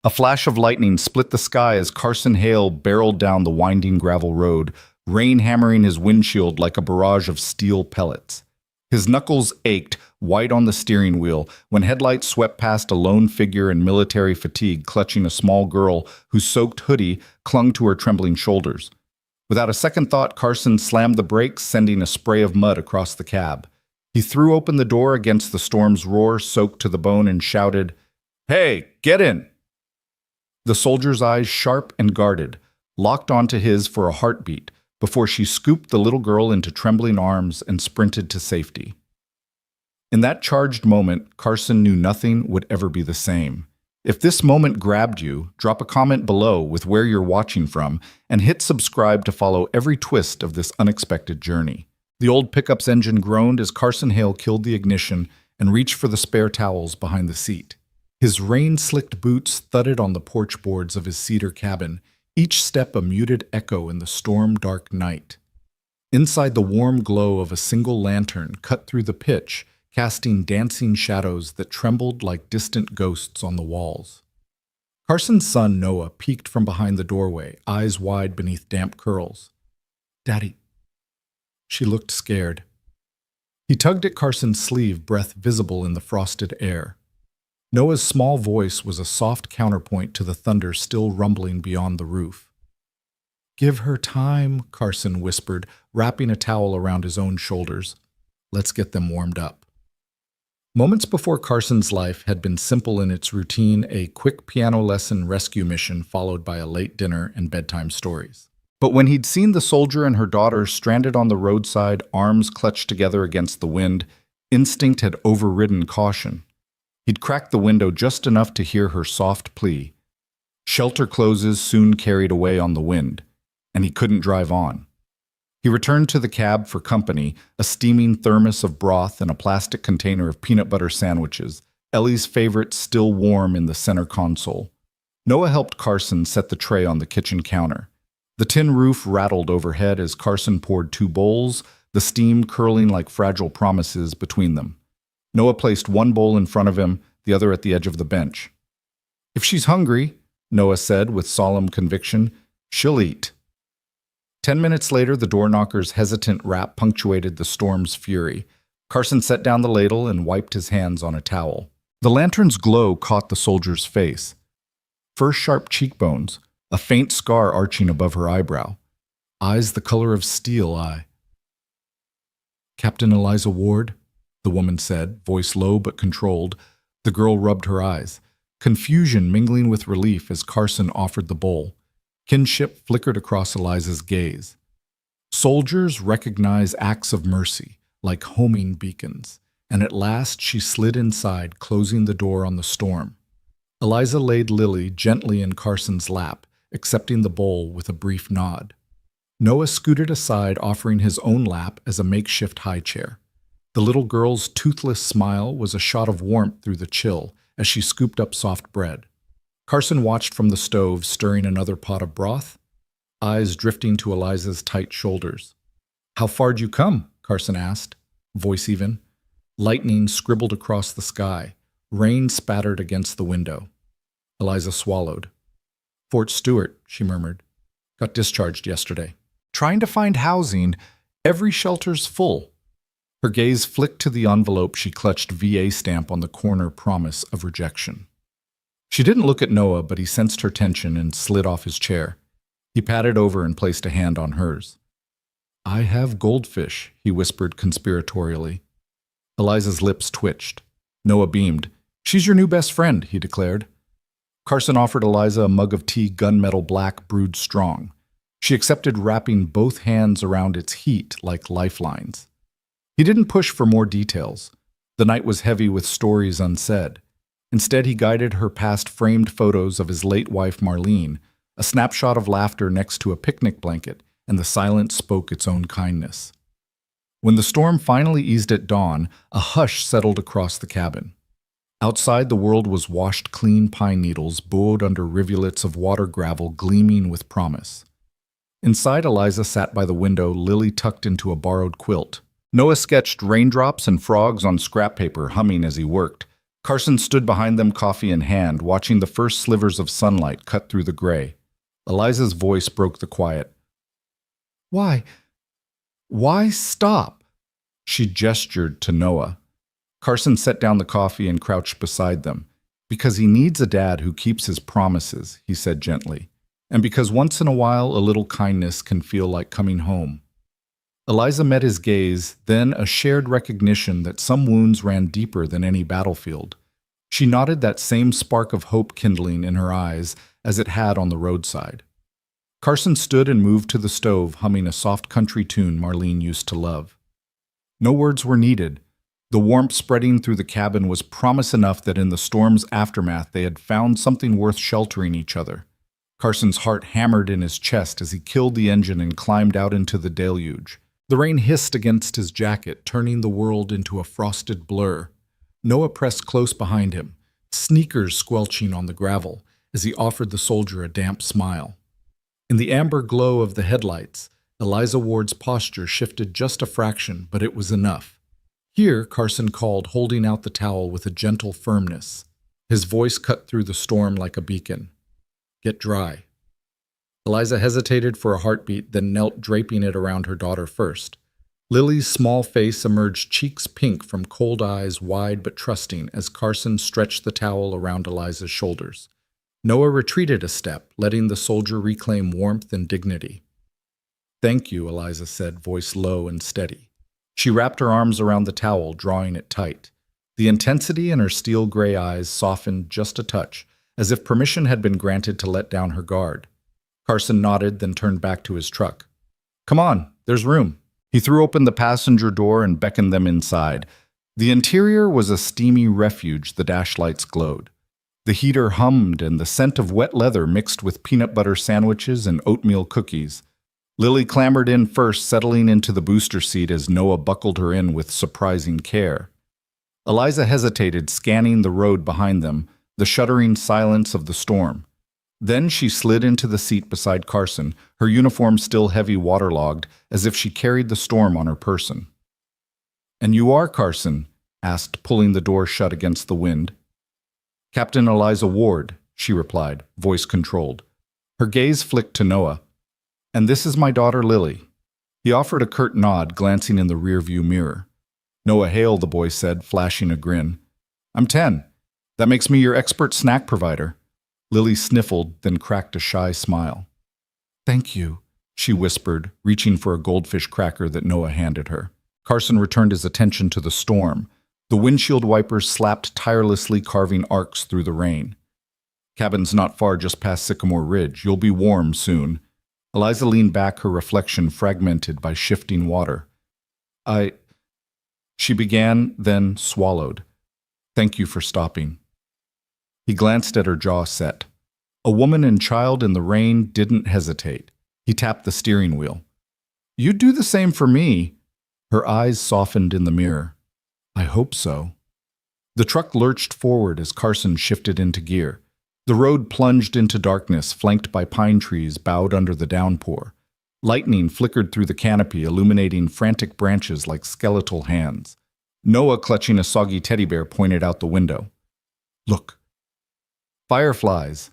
A flash of lightning split the sky as Carson Hale barreled down the winding gravel road, rain hammering his windshield like a barrage of steel pellets. His knuckles ached, white on the steering wheel, when headlights swept past a lone figure in military fatigue clutching a small girl whose soaked hoodie clung to her trembling shoulders. Without a second thought, Carson slammed the brakes, sending a spray of mud across the cab. He threw open the door against the storm's roar, soaked to the bone, and shouted, "Hey, get in!" The soldier's eyes, sharp and guarded, locked onto his for a heartbeat before she scooped the little girl into trembling arms and sprinted to safety. In that charged moment, Carson knew nothing would ever be the same. If this moment grabbed you, drop a comment below with where you're watching from and hit subscribe to follow every twist of this unexpected journey. The old pickup's engine groaned as Carson Hale killed the ignition and reached for the spare towels behind the seat. His rain-slicked boots thudded on the porch boards of his cedar cabin, each step a muted echo in the storm-dark night. Inside, the warm glow of a single lantern cut through the pitch, casting dancing shadows that trembled like distant ghosts on the walls. Carson's son, Noah, peeked from behind the doorway, eyes wide beneath damp curls. "Daddy." She looked scared. He tugged at Carson's sleeve, breath visible in the frosted air. Noah's small voice was a soft counterpoint to the thunder still rumbling beyond the roof. "Give her time," Carson whispered, wrapping a towel around his own shoulders. "Let's get them warmed up." Moments before, Carson's life had been simple in its routine, a quick piano lesson rescue mission followed by a late dinner and bedtime stories. But when he'd seen the soldier and her daughter stranded on the roadside, arms clutched together against the wind, instinct had overridden caution. He'd cracked the window just enough to hear her soft plea. Shelter closes soon carried away on the wind, and he couldn't drive on. He returned to the cab for company, a steaming thermos of broth and a plastic container of peanut butter sandwiches, Ellie's favorite still warm in the center console. Noah helped Carson set the tray on the kitchen counter. The tin roof rattled overhead as Carson poured 2 bowls, the steam curling like fragile promises between them. Noah placed one bowl in front of him, the other at the edge of the bench. "If she's hungry," Noah said with solemn conviction, "she'll eat." 10 minutes later, the door knocker's hesitant rap punctuated the storm's fury. Carson set down the ladle and wiped his hands on a towel. The lantern's glow caught the soldier's face. First sharp cheekbones, a faint scar arching above her eyebrow. Eyes the color of steel. "Captain Eliza Ward," the woman said, voice low but controlled. The girl rubbed her eyes, confusion mingling with relief as Carson offered the bowl. Kinship flickered across Eliza's gaze. Soldiers recognize acts of mercy, like homing beacons, and at last she slid inside, closing the door on the storm. Eliza laid Lily gently in Carson's lap, accepting the bowl with a brief nod. Noah scooted aside, offering his own lap as a makeshift high chair. The little girl's toothless smile was a shot of warmth through the chill as she scooped up soft bread. Carson watched from the stove, stirring another pot of broth, eyes drifting to Eliza's tight shoulders. "How far'd you come?" Carson asked, voice even. Lightning scribbled across the sky. Rain spattered against the window. Eliza swallowed. "Fort Stewart," she murmured. "Got discharged yesterday. Trying to find housing. Every shelter's full." Her gaze flicked to the envelope she clutched, VA stamp on the corner, promise of rejection. She didn't look at Noah, but he sensed her tension and slid off his chair. He patted over and placed a hand on hers. "I have goldfish," he whispered conspiratorially. Eliza's lips twitched. Noah beamed. "She's your new best friend," he declared. Carson offered Eliza a mug of tea, gunmetal black, brewed strong. She accepted, wrapping both hands around its heat like lifelines. He didn't push for more details. The night was heavy with stories unsaid. Instead, he guided her past framed photos of his late wife Marlene, a snapshot of laughter next to a picnic blanket, and the silence spoke its own kindness. When the storm finally eased at dawn, a hush settled across the cabin. Outside, the world was washed clean pine needles, buoyed under rivulets of water gravel gleaming with promise. Inside, Eliza sat by the window, Lily tucked into a borrowed quilt. Noah sketched raindrops and frogs on scrap paper, humming as he worked. Carson stood behind them, coffee in hand, watching the first slivers of sunlight cut through the gray. Eliza's voice broke the quiet. Why? Why stop? She gestured to Noah. Carson set down the coffee and crouched beside them. Because he needs a dad who keeps his promises, he said gently. And because once in a while a little kindness can feel like coming home. Eliza met his gaze, then a shared recognition that some wounds ran deeper than any battlefield. She nodded, that same spark of hope kindling in her eyes as it had on the roadside. Carson stood and moved to the stove, humming a soft country tune Marlene used to love. No words were needed. The warmth spreading through the cabin was promise enough that in the storm's aftermath they had found something worth sheltering each other. Carson's heart hammered in his chest as he killed the engine and climbed out into the deluge. The rain hissed against his jacket, turning the world into a frosted blur. Noah pressed close behind him, sneakers squelching on the gravel, as he offered the soldier a damp smile. In the amber glow of the headlights, Eliza Ward's posture shifted just a fraction, but it was enough. Here, Carson called, holding out the towel with a gentle firmness. His voice cut through the storm like a beacon. Get dry. Eliza hesitated for a heartbeat, then knelt, draping it around her daughter first. Lily's small face emerged, cheeks pink from cold eyes, wide but trusting, as Carson stretched the towel around Eliza's shoulders. Noah retreated a step, letting the soldier reclaim warmth and dignity. Thank you, Eliza said, voice low and steady. She wrapped her arms around the towel, drawing it tight. The intensity in her steel-gray eyes softened just a touch, as if permission had been granted to let down her guard. Carson nodded, then turned back to his truck. Come on, there's room. He threw open the passenger door and beckoned them inside. The interior was a steamy refuge, the dash lights glowed. The heater hummed, and the scent of wet leather mixed with peanut butter sandwiches and oatmeal cookies. Lily clambered in first, settling into the booster seat as Noah buckled her in with surprising care. Eliza hesitated, scanning the road behind them, the shuddering silence of the storm. Then she slid into the seat beside Carson, her uniform still heavy waterlogged, as if she carried the storm on her person. And you are Carson? Asked, pulling the door shut against the wind. Captain Eliza Ward, she replied, voice controlled. Her gaze flicked to Noah. And this is my daughter Lily. He offered a curt nod, glancing in the rearview mirror. Noah Hale, the boy said, flashing a grin. I'm 10. That makes me your expert snack provider. Lily sniffled, then cracked a shy smile. Thank you, she whispered, reaching for a goldfish cracker that Noah handed her. Carson returned his attention to the storm. The windshield wipers slapped tirelessly, carving arcs through the rain. Cabin's not far, just past Sycamore Ridge. You'll be warm soon. Eliza leaned back, her reflection fragmented by shifting water. She began, then swallowed. Thank you for stopping. He glanced at her, jaw set. A woman and child in the rain didn't hesitate. He tapped the steering wheel. You'd do the same for me. Her eyes softened in the mirror. I hope so. The truck lurched forward as Carson shifted into gear. The road plunged into darkness, flanked by pine trees bowed under the downpour. Lightning flickered through the canopy, illuminating frantic branches like skeletal hands. Noah, clutching a soggy teddy bear, pointed out the window. Look. Fireflies.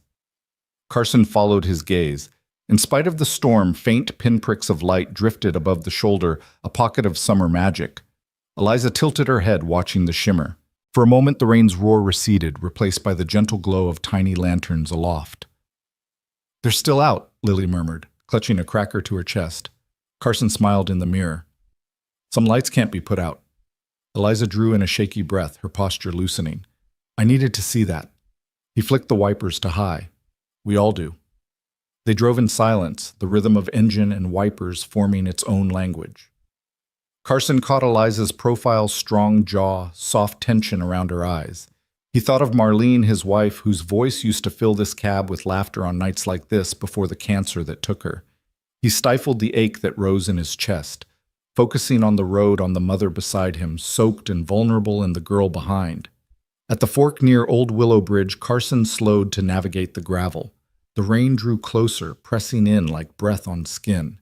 Carson followed his gaze. In spite of the storm, faint pinpricks of light drifted above the shoulder, a pocket of summer magic. Eliza tilted her head, watching the shimmer. For a moment, the rain's roar receded, replaced by the gentle glow of tiny lanterns aloft. They're still out, Lily murmured, clutching a cracker to her chest. Carson smiled in the mirror. Some lights can't be put out. Eliza drew in a shaky breath, her posture loosening. I needed to see that. He flicked the wipers to high. We all do. They drove in silence, the rhythm of engine and wipers forming its own language. Carson caught Eliza's profile, strong jaw, soft tension around her eyes. He thought of Marlene, his wife, whose voice used to fill this cab with laughter on nights like this before the cancer that took her. He stifled the ache that rose in his chest, focusing on the road, on the mother beside him, soaked and vulnerable, and the girl behind. At the fork near Old Willow Bridge, Carson slowed to navigate the gravel. The rain drew closer, pressing in like breath on skin.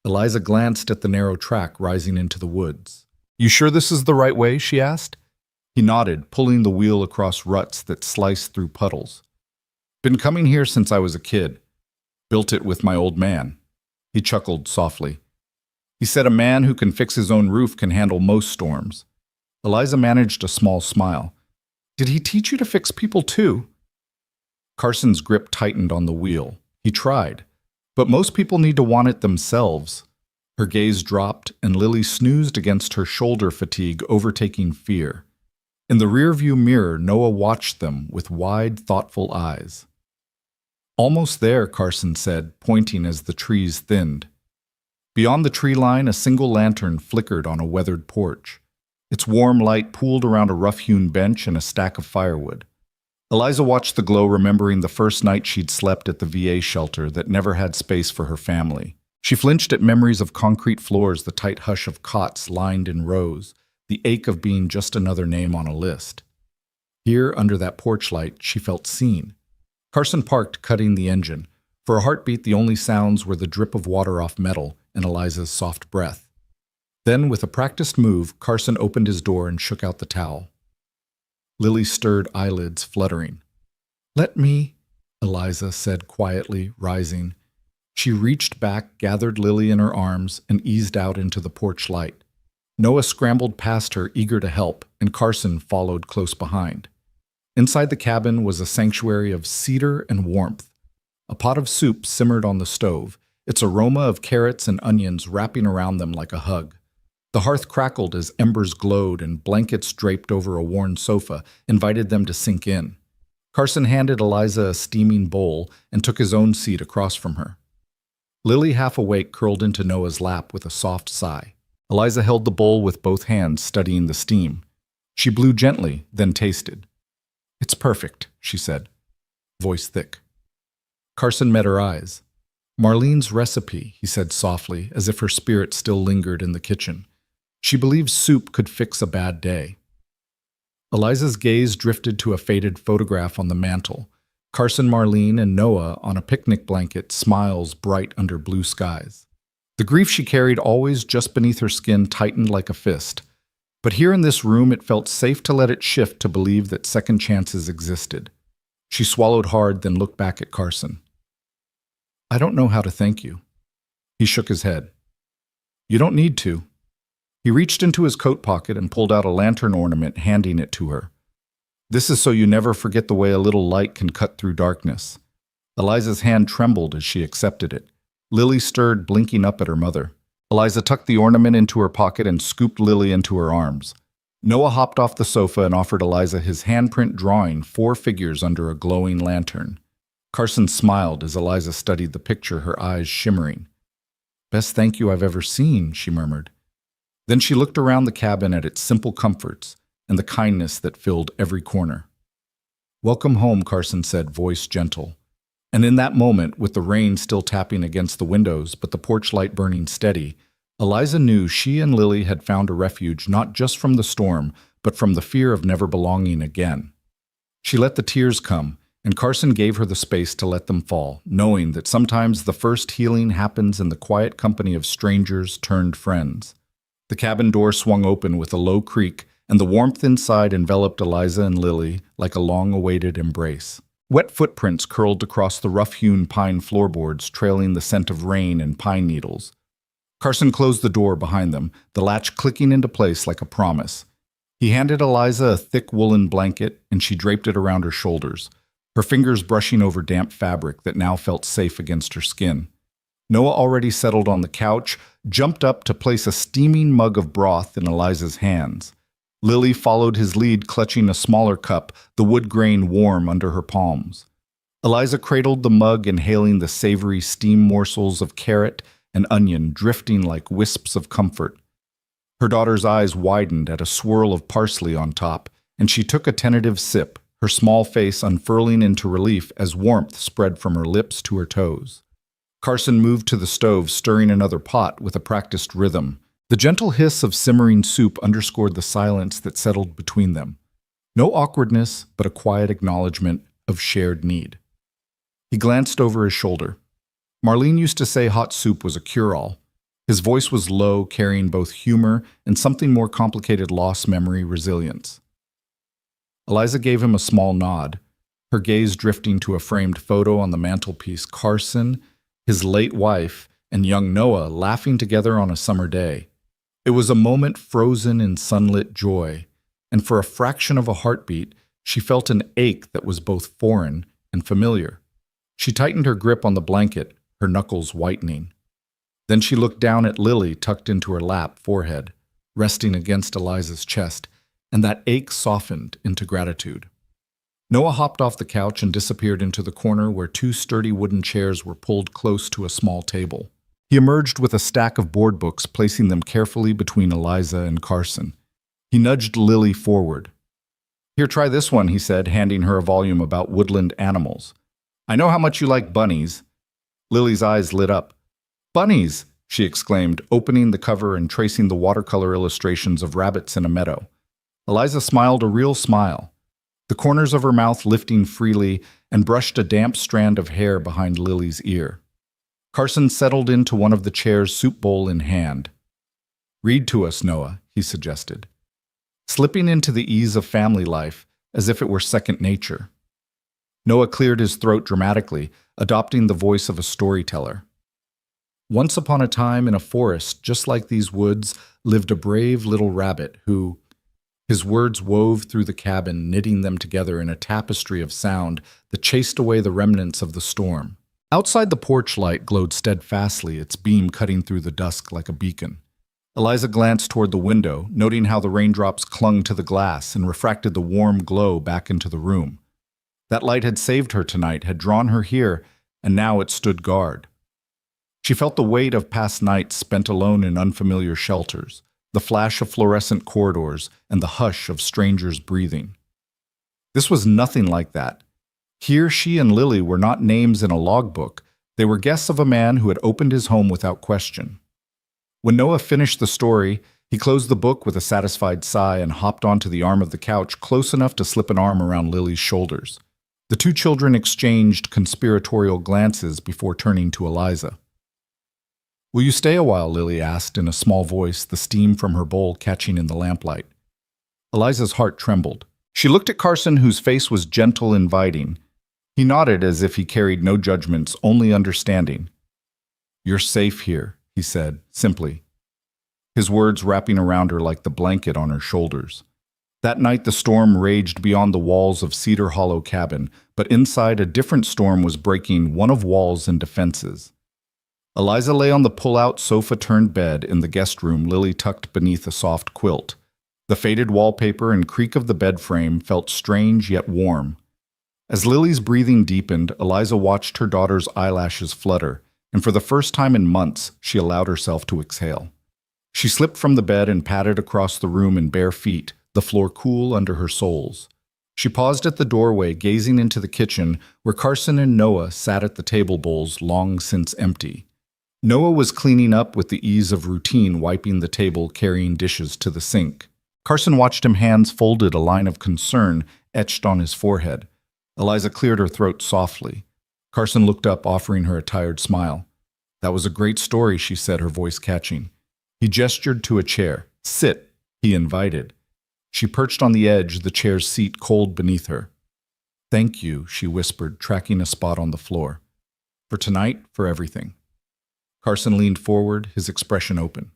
Eliza glanced at the narrow track rising into the woods. You sure this is the right way? She asked. He nodded, pulling the wheel across ruts that sliced through puddles. Been coming here since I was a kid. Built it with my old man. He chuckled softly. He said a man who can fix his own roof can handle most storms. Eliza managed a small smile. Did he teach you to fix people too? Carson's grip tightened on the wheel. He tried. But most people need to want it themselves. Her gaze dropped, and Lily snoozed against her shoulder fatigue, overtaking fear. In the rearview mirror, Noah watched them with wide, thoughtful eyes. Almost there, Carson said, pointing as the trees thinned. Beyond the tree line, a single lantern flickered on a weathered porch. Its warm light pooled around a rough-hewn bench and a stack of firewood. Eliza watched the glow, remembering the first night she'd slept at the VA shelter that never had space for her family. She flinched at memories of concrete floors, the tight hush of cots lined in rows, the ache of being just another name on a list. Here, under that porch light, she felt seen. Carson parked, cutting the engine. For a heartbeat, the only sounds were the drip of water off metal and Eliza's soft breath. Then, with a practiced move, Carson opened his door and shook out the towel. Lily stirred, eyelids fluttering. "Let me," Eliza said quietly, rising. She reached back, gathered Lily in her arms, and eased out into the porch light. Noah scrambled past her, eager to help, and Carson followed close behind. Inside the cabin was a sanctuary of cedar and warmth. A pot of soup simmered on the stove, its aroma of carrots and onions wrapping around them like a hug. The hearth crackled as embers glowed, and blankets draped over a worn sofa invited them to sink in. Carson handed Eliza a steaming bowl and took his own seat across from her. Lily, half awake, curled into Noah's lap with a soft sigh. Eliza held the bowl with both hands, studying the steam. She blew gently, then tasted. "It's perfect," she said, voice thick. Carson met her eyes. "Marlene's recipe," he said softly, as if her spirit still lingered in the kitchen. She believed soup could fix a bad day. Eliza's gaze drifted to a faded photograph on the mantel. Carson, Marlene, and Noah on a picnic blanket, smiles bright under blue skies. The grief she carried always just beneath her skin tightened like a fist. But here in this room, it felt safe to let it shift, to believe that second chances existed. She swallowed hard, then looked back at Carson. "I don't know how to thank you." He shook his head. "You don't need to." He reached into his coat pocket and pulled out a lantern ornament, handing it to her. "This is so you never forget the way a little light can cut through darkness." Eliza's hand trembled as she accepted it. Lily stirred, blinking up at her mother. Eliza tucked the ornament into her pocket and scooped Lily into her arms. Noah hopped off the sofa and offered Eliza his handprint drawing, 4 figures under a glowing lantern. Carson smiled as Eliza studied the picture, her eyes shimmering. "Best thank you I've ever seen," she murmured. Then she looked around the cabin at its simple comforts and the kindness that filled every corner. "Welcome home," Carson said, voice gentle. And in that moment, with the rain still tapping against the windows but the porch light burning steady, Eliza knew she and Lily had found a refuge not just from the storm, but from the fear of never belonging again. She let the tears come, and Carson gave her the space to let them fall, knowing that sometimes the first healing happens in the quiet company of strangers turned friends. The cabin door swung open with a low creak, and the warmth inside enveloped Eliza and Lily like a long-awaited embrace. Wet footprints curled across the rough-hewn pine floorboards, trailing the scent of rain and pine needles. Carson closed the door behind them, the latch clicking into place like a promise. He handed Eliza a thick woolen blanket, and she draped it around her shoulders, her fingers brushing over damp fabric that now felt safe against her skin. Noah, already settled on the couch, jumped up to place a steaming mug of broth in Eliza's hands. Lily followed his lead, clutching a smaller cup, the wood grain warm under her palms. Eliza cradled the mug, inhaling the savory steam morsels of carrot and onion drifting like wisps of comfort. Her daughter's eyes widened at a swirl of parsley on top, and she took a tentative sip, her small face unfurling into relief as warmth spread from her lips to her toes. Carson moved to the stove, stirring another pot with a practiced rhythm. The gentle hiss of simmering soup underscored the silence that settled between them. No awkwardness, but a quiet acknowledgement of shared need. He glanced over his shoulder. Marlene used to say hot soup was a cure-all. His voice was low, carrying both humor and something more complicated: loss, memory, resilience. Eliza gave him a small nod, her gaze drifting to a framed photo on the mantelpiece. Carson, his late wife, and young Noah laughing together on a summer day. It was a moment frozen in sunlit joy, and for a fraction of a heartbeat, she felt an ache that was both foreign and familiar. She tightened her grip on the blanket, her knuckles whitening. Then she looked down at Lily tucked into her lap, forehead, resting against Eliza's chest, and that ache softened into gratitude. Noah hopped off the couch and disappeared into the corner where two sturdy wooden chairs were pulled close to a small table. He emerged with a stack of board books, placing them carefully between Eliza and Carson. He nudged Lily forward. "Here, try this one," he said, handing her a volume about woodland animals. "I know how much you like bunnies." Lily's eyes lit up. "Bunnies!" she exclaimed, opening the cover and tracing the watercolor illustrations of rabbits in a meadow. Eliza smiled a real smile, the corners of her mouth lifting freely, and brushed a damp strand of hair behind Lily's ear. Carson settled into one of the chairs, soup bowl in hand. "Read to us, Noah," he suggested, slipping into the ease of family life as if it were second nature. Noah cleared his throat dramatically, adopting the voice of a storyteller. "Once upon a time in a forest just like these woods lived a brave little rabbit who—" His words wove through the cabin, knitting them together in a tapestry of sound that chased away the remnants of the storm. Outside, the porch light glowed steadfastly, its beam cutting through the dusk like a beacon. Eliza glanced toward the window, noting how the raindrops clung to the glass and refracted the warm glow back into the room. That light had saved her tonight, had drawn her here, and now it stood guard. She felt the weight of past nights spent alone in unfamiliar shelters, the flash of fluorescent corridors, and the hush of strangers breathing. This was nothing like that. Here she and Lily were not names in a logbook. They were guests of a man who had opened his home without question. When Noah finished the story, he closed the book with a satisfied sigh and hopped onto the arm of the couch, close enough to slip an arm around Lily's shoulders. The two children exchanged conspiratorial glances before turning to Eliza. "Will you stay a while?" Lily asked in a small voice, the steam from her bowl catching in the lamplight. Eliza's heart trembled. She looked at Carson, whose face was gentle, inviting. He nodded as if he carried no judgments, only understanding. "You're safe here," he said, simply, his words wrapping around her like the blanket on her shoulders. That night the storm raged beyond the walls of Cedar Hollow cabin, but inside a different storm was breaking, one of walls and defenses. Eliza lay on the pull-out sofa-turned bed in the guest room, Lily tucked beneath a soft quilt. The faded wallpaper and creak of the bed frame felt strange yet warm. As Lily's breathing deepened, Eliza watched her daughter's eyelashes flutter, and for the first time in months, she allowed herself to exhale. She slipped from the bed and padded across the room in bare feet, the floor cool under her soles. She paused at the doorway, gazing into the kitchen, where Carson and Noah sat at the table bowls long since empty. Noah was cleaning up with the ease of routine, wiping the table, carrying dishes to the sink. Carson watched him, hands folded, a line of concern etched on his forehead. Eliza cleared her throat softly. Carson looked up, offering her a tired smile. "That was a great story," she said, her voice catching. He gestured to a chair. "Sit," he invited. She perched on the edge, the chair's seat cold beneath her. "Thank you," she whispered, tracking a spot on the floor. "For tonight, for everything." Carson leaned forward, his expression open.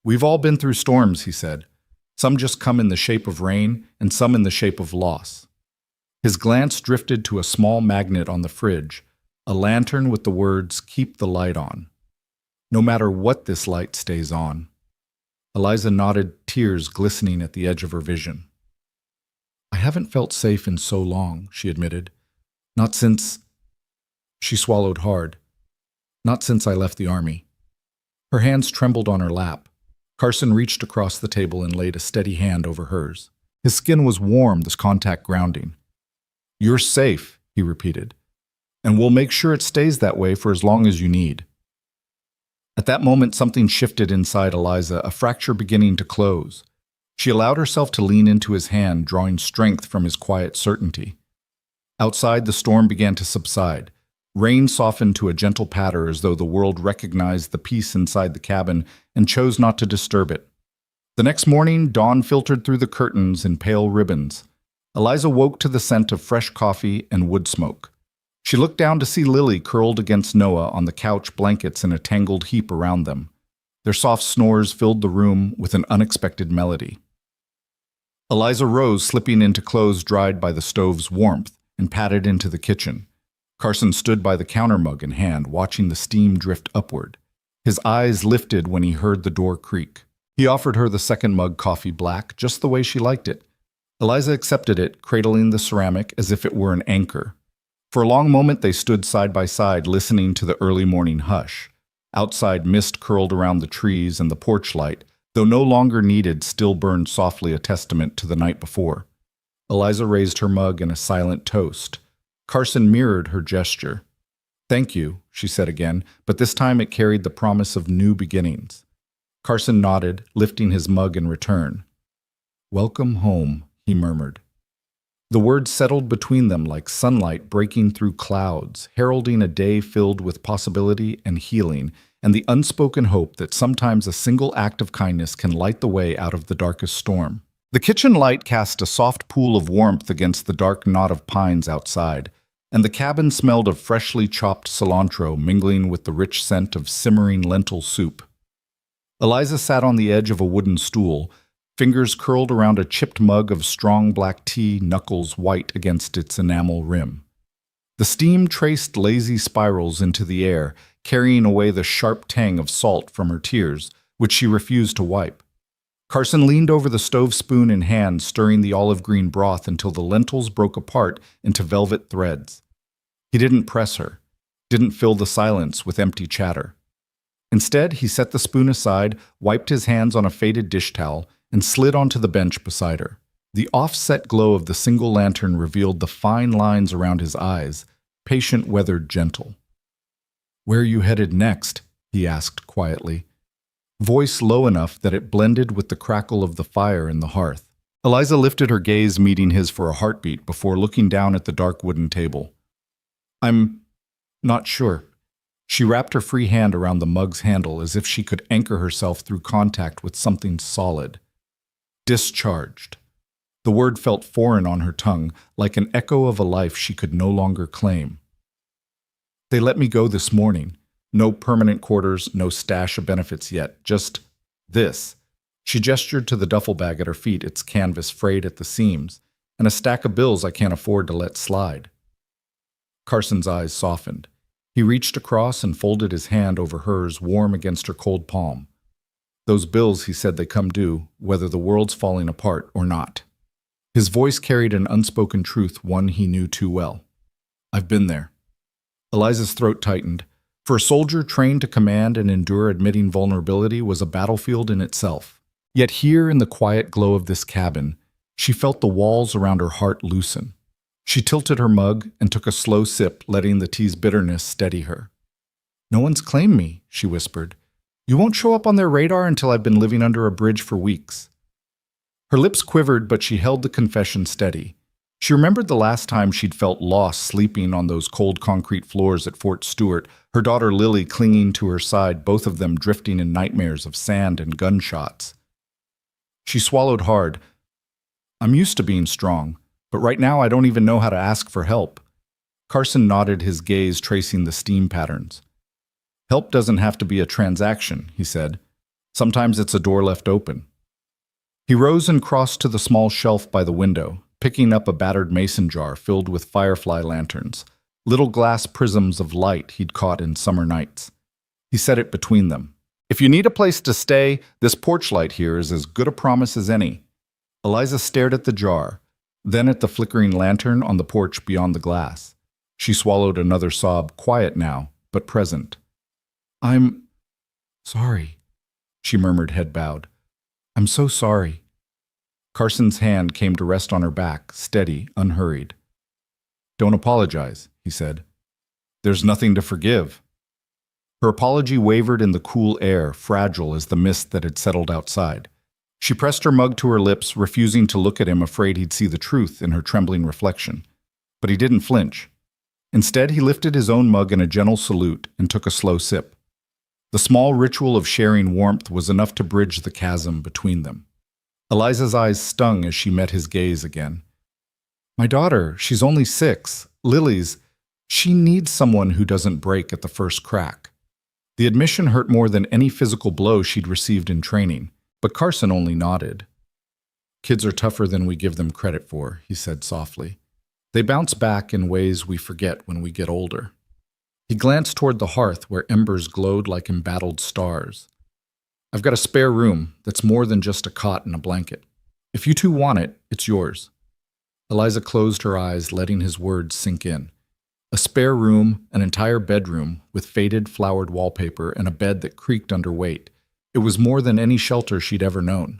"We've all been through storms," he said. "Some just come in the shape of rain, and some in the shape of loss." His glance drifted to a small magnet on the fridge, a lantern with the words, "Keep the light on." "No matter what, this light stays on." Eliza nodded, tears glistening at the edge of her vision. "I haven't felt safe in so long," she admitted. "Not since—" She swallowed hard. "Not since I left the army." Her hands trembled on her lap. Carson reached across the table and laid a steady hand over hers. His skin was warm, this contact grounding. "You're safe," he repeated, "and we'll make sure it stays that way for as long as you need." At that moment, something shifted inside Eliza, a fracture beginning to close. She allowed herself to lean into his hand, drawing strength from his quiet certainty. Outside, the storm began to subside. Rain softened to a gentle patter as though the world recognized the peace inside the cabin and chose not to disturb it. The next morning, dawn filtered through the curtains in pale ribbons. Eliza woke to the scent of fresh coffee and wood smoke. She looked down to see Lily curled against Noah on the couch, blankets in a tangled heap around them. Their soft snores filled the room with an unexpected melody. Eliza rose, slipping into clothes dried by the stove's warmth, and padded into the kitchen. Carson stood by the counter mug in hand, watching the steam drift upward. His eyes lifted when he heard the door creak. He offered her the second mug, coffee black, just the way she liked it. Eliza accepted it, cradling the ceramic as if it were an anchor. For a long moment they stood side by side, listening to the early morning hush. Outside, mist curled around the trees, and the porch light, though no longer needed, still burned softly, a testament to the night before. Eliza raised her mug in a silent toast. Carson mirrored her gesture. "Thank you," she said again, but this time it carried the promise of new beginnings. Carson nodded, lifting his mug in return. "Welcome home," he murmured. The words settled between them like sunlight breaking through clouds, heralding a day filled with possibility and healing, and the unspoken hope that sometimes a single act of kindness can light the way out of the darkest storm. The kitchen light cast a soft pool of warmth against the dark knot of pines outside, and the cabin smelled of freshly chopped cilantro mingling with the rich scent of simmering lentil soup. Eliza sat on the edge of a wooden stool, fingers curled around a chipped mug of strong black tea, knuckles white against its enamel rim. The steam traced lazy spirals into the air, carrying away the sharp tang of salt from her tears, which she refused to wipe. Carson leaned over the stove, spoon in hand, stirring the olive-green broth until the lentils broke apart into velvet threads. He didn't press her, didn't fill the silence with empty chatter. Instead, he set the spoon aside, wiped his hands on a faded dish towel, and slid onto the bench beside her. The offset glow of the single lantern revealed the fine lines around his eyes, patient, weathered, gentle. "Where are you headed next?" he asked quietly, voice low enough that it blended with the crackle of the fire in the hearth. Eliza lifted her gaze, meeting his for a heartbeat, before looking down at the dark wooden table. "I'm not sure." She wrapped her free hand around the mug's handle as if she could anchor herself through contact with something solid. Discharged. The word felt foreign on her tongue, like an echo of a life she could no longer claim. "They let me go this morning. No permanent quarters, no stash of benefits yet, just this." She gestured to the duffel bag at her feet, its canvas frayed at the seams, and a stack of bills I can't afford to let slide. Carson's eyes softened. He reached across and folded his hand over hers, warm against her cold palm. "Those bills," he said, "they come due, whether the world's falling apart or not." His voice carried an unspoken truth, one he knew too well. "I've been there." Eliza's throat tightened. For a soldier trained to command and endure, admitting vulnerability was a battlefield in itself. Yet here, in the quiet glow of this cabin, she felt the walls around her heart loosen. She tilted her mug and took a slow sip, letting the tea's bitterness steady her. "No one's claimed me," she whispered. "You won't show up on their radar until I've been living under a bridge for weeks." Her lips quivered, but she held the confession steady. She remembered the last time she'd felt lost, sleeping on those cold concrete floors at Fort Stewart, her daughter Lily clinging to her side, both of them drifting in nightmares of sand and gunshots. She swallowed hard. "I'm used to being strong, but right now I don't even know how to ask for help." Carson nodded, his gaze tracing the steam patterns. "Help doesn't have to be a transaction," he said. "Sometimes it's a door left open." He rose and crossed to the small shelf by the window, picking up a battered mason jar filled with firefly lanterns, little glass prisms of light he'd caught in summer nights. He set it between them. "If you need a place to stay, this porch light here is as good a promise as any." Eliza stared at the jar, then at the flickering lantern on the porch beyond the glass. She swallowed another sob, quiet now, but present. "I'm sorry," she murmured, head bowed. "I'm so sorry." Carson's hand came to rest on her back, steady, unhurried. "Don't apologize," he said. "There's nothing to forgive." Her apology wavered in the cool air, fragile as the mist that had settled outside. She pressed her mug to her lips, refusing to look at him, afraid he'd see the truth in her trembling reflection. But he didn't flinch. Instead, he lifted his own mug in a gentle salute and took a slow sip. The small ritual of sharing warmth was enough to bridge the chasm between them. Eliza's eyes stung as she met his gaze again. My daughter, she's only 6. Lily's, she needs someone who doesn't break at the first crack. The admission hurt more than any physical blow she'd received in training, but Carson only nodded. Kids are tougher than we give them credit for, he said softly. They bounce back in ways we forget when we get older. He glanced toward the hearth where embers glowed like embattled stars. I've got a spare room that's more than just a cot and a blanket. If you two want it, it's yours. Eliza closed her eyes, letting his words sink in. A spare room, an entire bedroom with faded, flowered wallpaper and a bed that creaked under weight. It was more than any shelter she'd ever known.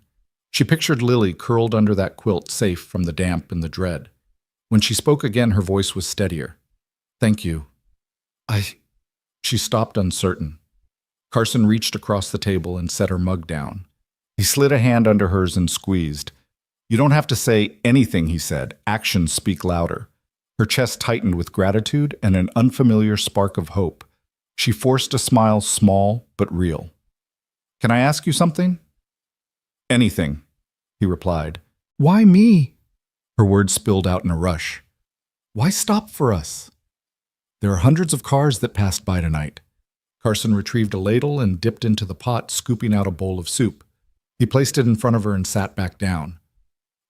She pictured Lily curled under that quilt, safe from the damp and the dread. When she spoke again, her voice was steadier. Thank you. She stopped, uncertain. Carson reached across the table and set her mug down. He slid a hand under hers and squeezed. You don't have to say anything, he said. Actions speak louder. Her chest tightened with gratitude and an unfamiliar spark of hope. She forced a smile, small but real. Can I ask you something? Anything, he replied. Why me? Her words spilled out in a rush. Why stop for us? There are hundreds of cars that passed by tonight. Carson retrieved a ladle and dipped into the pot, scooping out a bowl of soup. He placed it in front of her and sat back down.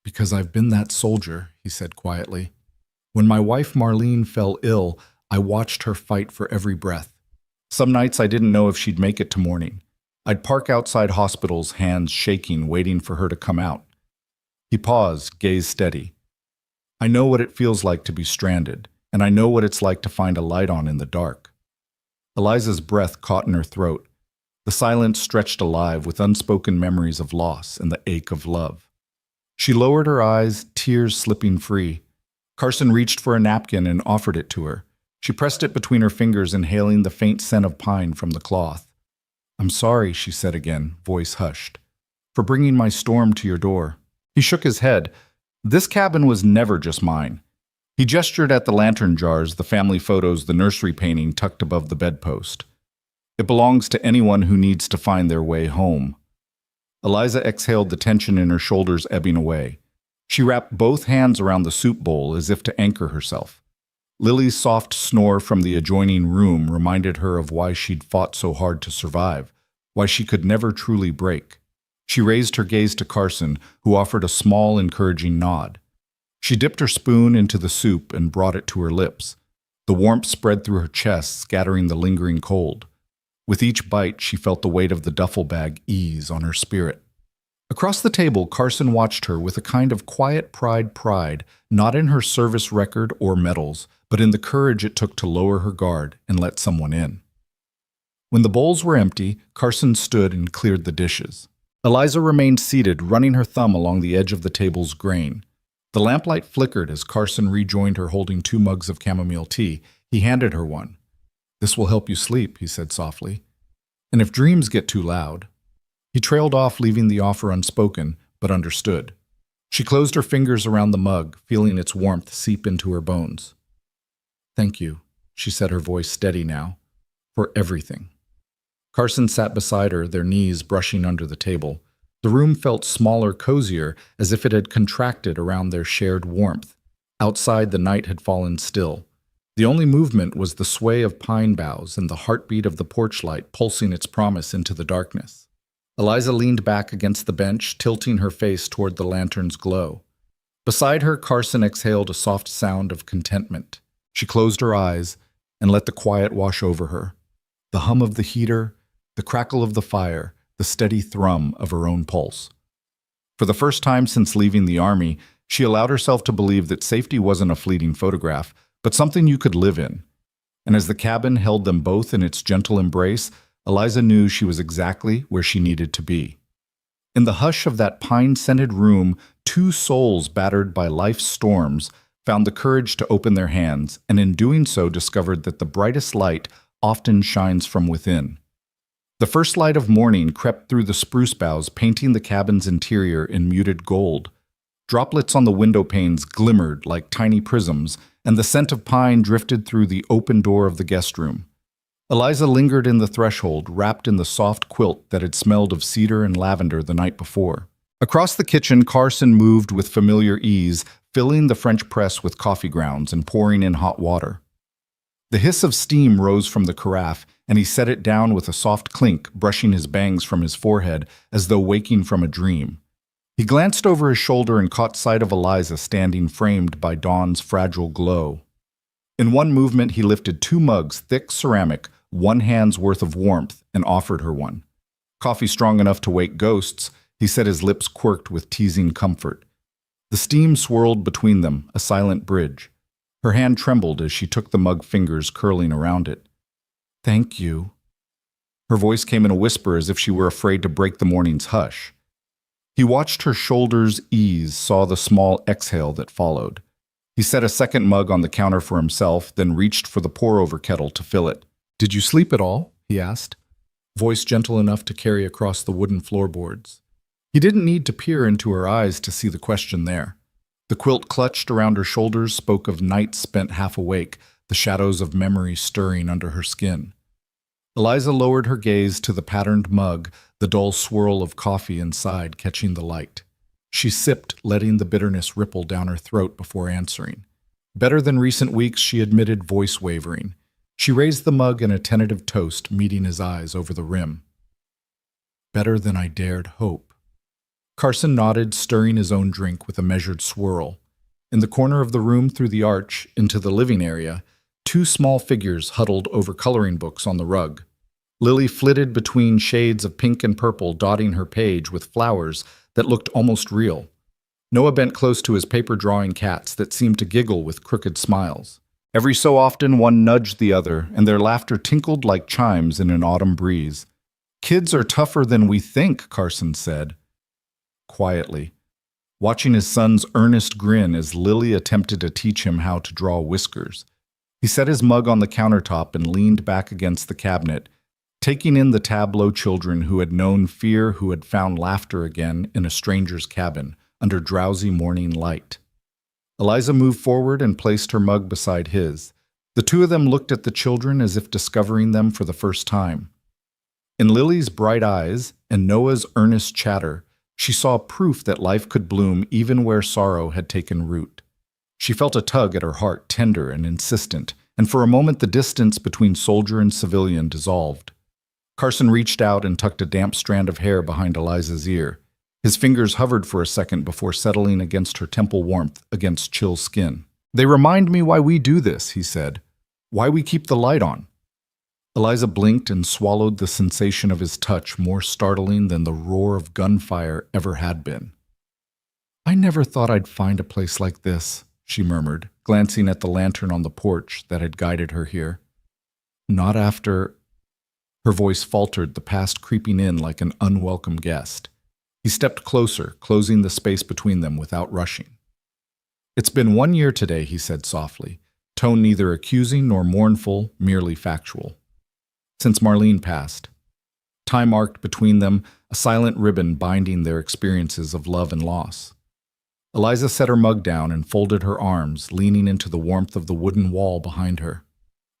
Because I've been that soldier, he said quietly. When my wife Marlene fell ill, I watched her fight for every breath. Some nights I didn't know if she'd make it to morning. I'd park outside hospitals, hands shaking, waiting for her to come out. He paused, gaze steady. I know what it feels like to be stranded, and I know what it's like to find a light on in the dark. Eliza's breath caught in her throat. The silence stretched alive with unspoken memories of loss and the ache of love. She lowered her eyes, tears slipping free. Carson reached for a napkin and offered it to her. She pressed it between her fingers, inhaling the faint scent of pine from the cloth. I'm sorry, she said again, voice hushed, for bringing my storm to your door. He shook his head. This cabin was never just mine. He gestured at the lantern jars, the family photos, the nursery painting tucked above the bedpost. It belongs to anyone who needs to find their way home. Eliza exhaled, the tension in her shoulders ebbing away. She wrapped both hands around the soup bowl as if to anchor herself. Lily's soft snore from the adjoining room reminded her of why she'd fought so hard to survive, why she could never truly break. She raised her gaze to Carson, who offered a small, encouraging nod. She dipped her spoon into the soup and brought it to her lips. The warmth spread through her chest, scattering the lingering cold. With each bite, she felt the weight of the duffel bag ease on her spirit. Across the table, Carson watched her with a kind of quiet pride, not in her service record or medals, but in the courage it took to lower her guard and let someone in. When the bowls were empty, Carson stood and cleared the dishes. Eliza remained seated, running her thumb along the edge of the table's grain. The lamplight flickered as Carson rejoined her holding 2 mugs of chamomile tea. He handed her one. This will help you sleep, he said softly. And if dreams get too loud. He trailed off, leaving the offer unspoken, but understood. She closed her fingers around the mug, feeling its warmth seep into her bones. Thank you, she said, her voice steady now, for everything. Carson sat beside her, their knees brushing under the table. The room felt smaller, cozier, as if it had contracted around their shared warmth. Outside, the night had fallen still. The only movement was the sway of pine boughs and the heartbeat of the porch light pulsing its promise into the darkness. Eliza leaned back against the bench, tilting her face toward the lantern's glow. Beside her, Carson exhaled a soft sound of contentment. She closed her eyes and let the quiet wash over her. The hum of the heater, the crackle of the fire, the steady thrum of her own pulse. For the first time since leaving the army, she allowed herself to believe that safety wasn't a fleeting photograph, but something you could live in. And as the cabin held them both in its gentle embrace, Eliza knew she was exactly where she needed to be. In the hush of that pine-scented room, 2 souls battered by life's storms found the courage to open their hands, and in doing so discovered that the brightest light often shines from within. The first light of morning crept through the spruce boughs, painting the cabin's interior in muted gold. Droplets on the window panes glimmered like tiny prisms, and the scent of pine drifted through the open door of the guest room. Eliza lingered in the threshold, wrapped in the soft quilt that had smelled of cedar and lavender the night before. Across the kitchen, Carson moved with familiar ease, filling the French press with coffee grounds and pouring in hot water. The hiss of steam rose from the carafe, and he set it down with a soft clink, brushing his bangs from his forehead as though waking from a dream. He glanced over his shoulder and caught sight of Eliza standing framed by dawn's fragile glow. In one movement, he lifted 2 mugs, thick ceramic, 1 hand's worth of warmth, and offered her one. Coffee strong enough to wake ghosts, he said, his lips quirked with teasing comfort. The steam swirled between them, a silent bridge. Her hand trembled as she took the mug, fingers curling around it. "Thank you." Her voice came in a whisper as if she were afraid to break the morning's hush. He watched her shoulders ease, saw the small exhale that followed. He set a second mug on the counter for himself, then reached for the pour-over kettle to fill it. "Did you sleep at all?" he asked, voice gentle enough to carry across the wooden floorboards. He didn't need to peer into her eyes to see the question there. The quilt clutched around her shoulders spoke of nights spent half awake, the shadows of memory stirring under her skin. Eliza lowered her gaze to the patterned mug, the dull swirl of coffee inside catching the light. She sipped, letting the bitterness ripple down her throat before answering. Better than recent weeks, she admitted, voice wavering. She raised the mug in a tentative toast, meeting his eyes over the rim. "Better than I dared hope." Carson nodded, stirring his own drink with a measured swirl. In the corner of the room through the arch, into the living area, 2 small figures huddled over coloring books on the rug. Lily flitted between shades of pink and purple, dotting her page with flowers that looked almost real. Noah bent close to his paper drawing cats that seemed to giggle with crooked smiles. Every so often one nudged the other, and their laughter tinkled like chimes in an autumn breeze. "Kids are tougher than we think," Carson said, quietly, watching his son's earnest grin as Lily attempted to teach him how to draw whiskers. He set his mug on the countertop and leaned back against the cabinet, taking in the tableau children who had known fear, who had found laughter again in a stranger's cabin under drowsy morning light. Eliza moved forward and placed her mug beside his. The 2 of them looked at the children as if discovering them for the first time. In Lily's bright eyes and Noah's earnest chatter, she saw proof that life could bloom even where sorrow had taken root. She felt a tug at her heart, tender and insistent, and for a moment the distance between soldier and civilian dissolved. Carson reached out and tucked a damp strand of hair behind Eliza's ear. His fingers hovered for a second before settling against her temple warmth, against chill skin. "They remind me why we do this," he said. "Why we keep the light on." Eliza blinked and swallowed the sensation of his touch, more startling than the roar of gunfire ever had been. "I never thought I'd find a place like this," she murmured, glancing at the lantern on the porch that had guided her here. "Not after—" Her voice faltered, the past creeping in like an unwelcome guest. He stepped closer, closing the space between them without rushing. "It's been 1 year today," he said softly, tone neither accusing nor mournful, merely factual. "Since Marlene passed. Time arced between them, a silent ribbon binding their experiences of love and loss." Eliza set her mug down and folded her arms, leaning into the warmth of the wooden wall behind her.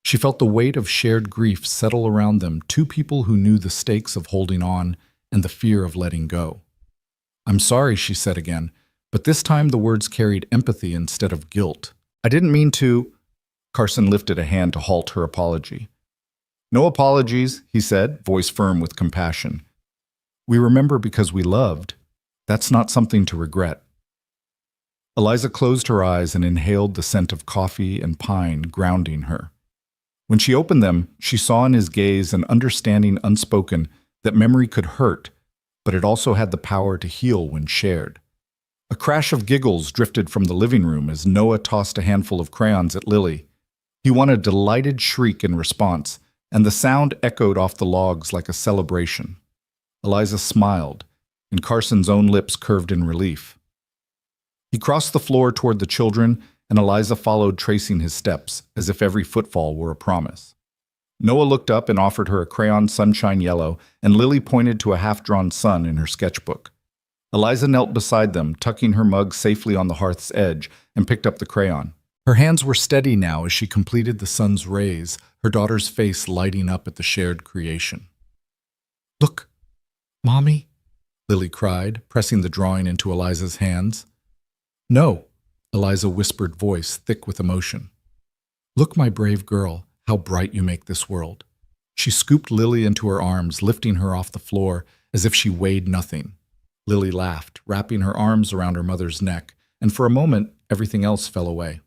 She felt the weight of shared grief settle around them, 2 people who knew the stakes of holding on and the fear of letting go. "I'm sorry," she said again, but this time the words carried empathy instead of guilt. "I didn't mean to—" Carson lifted a hand to halt her apology. "No apologies," he said, voice firm with compassion. "We remember because we loved. That's not something to regret." Eliza closed her eyes and inhaled the scent of coffee and pine, grounding her. When she opened them, she saw in his gaze an understanding unspoken that memory could hurt, but it also had the power to heal when shared. A crash of giggles drifted from the living room as Noah tossed a handful of crayons at Lily. He won a delighted shriek in response, and the sound echoed off the logs like a celebration. Eliza smiled, and Carson's own lips curved in relief. He crossed the floor toward the children, and Eliza followed, tracing his steps, as if every footfall were a promise. Noah looked up and offered her a crayon sunshine yellow, and Lily pointed to a half-drawn sun in her sketchbook. Eliza knelt beside them, tucking her mug safely on the hearth's edge, and picked up the crayon. Her hands were steady now as she completed the sun's rays, her daughter's face lighting up at the shared creation. "Look, Mommy," Lily cried, pressing the drawing into Eliza's hands. "No," Eliza whispered, voice thick with emotion. Look, my brave girl, how bright you make this world. She scooped Lily into her arms, lifting her off the floor as if she weighed nothing. Lily laughed, wrapping her arms around her mother's neck, and for a moment, everything else fell away.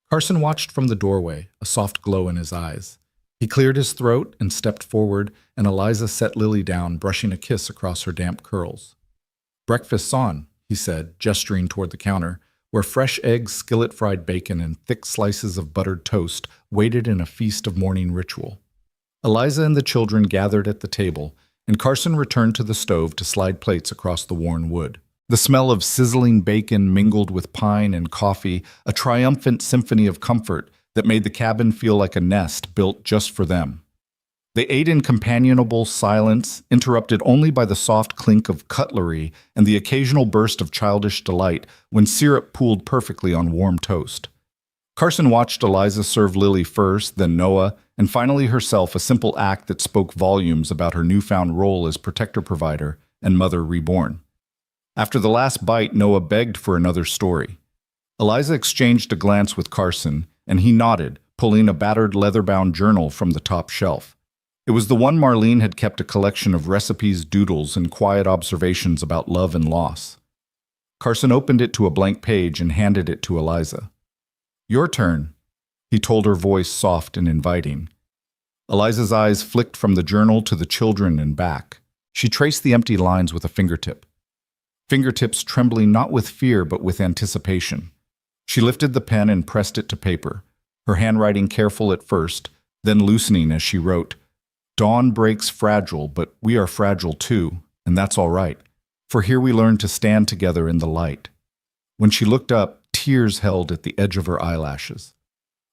Carson watched from the doorway, a soft glow in his eyes. He cleared his throat and stepped forward, and Eliza set Lily down, brushing a kiss across her damp curls. Breakfast's on, he said, gesturing toward the counter, where fresh eggs, skillet-fried bacon, and thick slices of buttered toast waited in a feast of morning ritual. Eliza and the children gathered at the table, and Carson returned to the stove to slide plates across the worn wood. The smell of sizzling bacon mingled with pine and coffee, a triumphant symphony of comfort that made the cabin feel like a nest built just for them. They ate in companionable silence, interrupted only by the soft clink of cutlery and the occasional burst of childish delight when syrup pooled perfectly on warm toast. Carson watched Eliza serve Lily first, then Noah, and finally herself, a simple act that spoke volumes about her newfound role as protector-provider and mother reborn. After the last bite, Noah begged for another story. Eliza exchanged a glance with Carson, and he nodded, pulling a battered leather-bound journal from the top shelf. It was the one Marlene had kept, a collection of recipes, doodles, and quiet observations about love and loss. Carson opened it to a blank page and handed it to Eliza. Your turn, he told her, voice soft and inviting. Eliza's eyes flicked from the journal to the children and back. She traced the empty lines with a fingertips trembling not with fear but with anticipation. She lifted the pen and pressed it to paper, her handwriting careful at first, then loosening as she wrote, Dawn breaks fragile, but we are fragile too, and that's all right, for here we learn to stand together in the light. When she looked up, tears held at the edge of her eyelashes.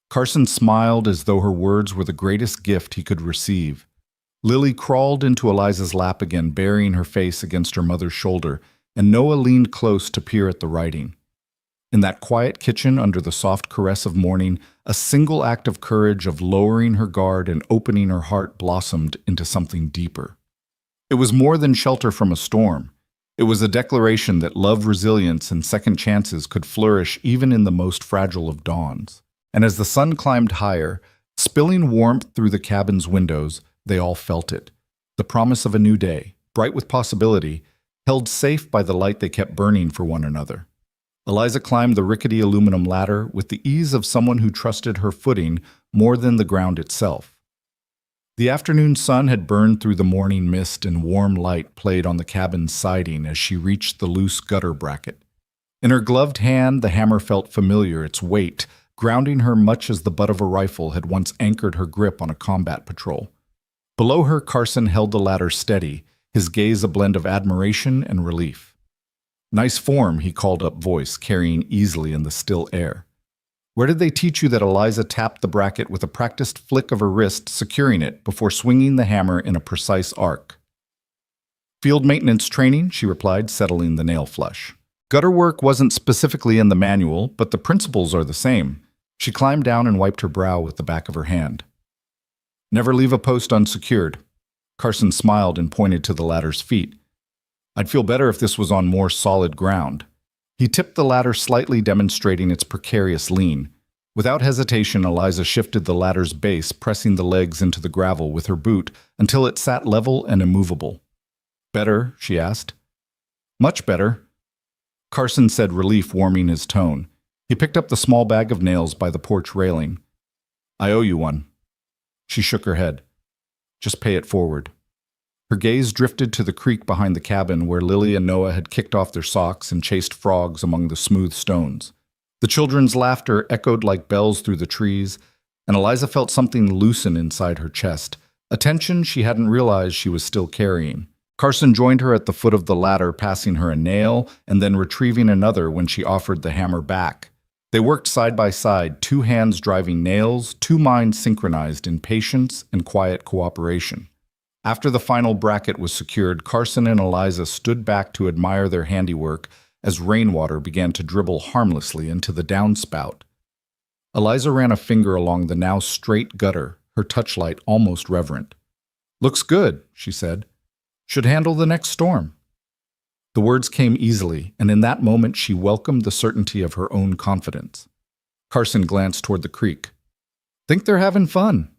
Carson smiled as though her words were the greatest gift he could receive. Lily crawled into Eliza's lap again, burying her face against her mother's shoulder, and Noah leaned close to peer at the writing. In that quiet kitchen, under the soft caress of morning, a single act of courage, of lowering her guard and opening her heart, blossomed into something deeper. It was more than shelter from a storm. It was a declaration that love, resilience, and second chances could flourish even in the most fragile of dawns. And as the sun climbed higher, spilling warmth through the cabin's windows, they all felt it. The promise of a new day, bright with possibility, held safe by the light they kept burning for one another. Eliza climbed the rickety aluminum ladder with the ease of someone who trusted her footing more than the ground itself. The afternoon sun had burned through the morning mist, and warm light played on the cabin's siding as she reached the loose gutter bracket. In her gloved hand, the hammer felt familiar, its weight grounding her much as the butt of a rifle had once anchored her grip on a combat patrol. Below her, Carson held the ladder steady, his gaze a blend of admiration and relief. Nice form, he called up, voice carrying easily in the still air. Where did they teach you that Eliza tapped the bracket with a practiced flick of her wrist, securing it before swinging the hammer in a precise arc? Field maintenance training, she replied, settling the nail flush. Gutter work wasn't specifically in the manual, but the principles are the same. She climbed down and wiped her brow with the back of her hand. Never leave a post unsecured. Carson smiled and pointed to the ladder's feet. I'd feel better if this was on more solid ground. He tipped the ladder slightly, demonstrating its precarious lean. Without hesitation, Eliza shifted the ladder's base, pressing the legs into the gravel with her boot until it sat level and immovable. Better? She asked. Much better. Carson said, relief warming his tone. He picked up the small bag of nails by the porch railing. I owe you one. She shook her head. Just pay it forward. Her gaze drifted to the creek behind the cabin where Lily and Noah had kicked off their socks and chased frogs among the smooth stones. The children's laughter echoed like bells through the trees, and Eliza felt something loosen inside her chest, a tension she hadn't realized she was still carrying. Carson joined her at the foot of the ladder, passing her a nail and then retrieving another when she offered the hammer back. They worked side by side, two hands driving nails, two minds synchronized in patience and quiet cooperation. After the final bracket was secured, Carson and Eliza stood back to admire their handiwork as rainwater began to dribble harmlessly into the downspout. Eliza ran a finger along the now straight gutter, her touchlight almost reverent. Looks good, she said. Should handle the next storm. The words came easily, and in that moment she welcomed the certainty of her own confidence. Carson glanced toward the creek. "Think they're having fun."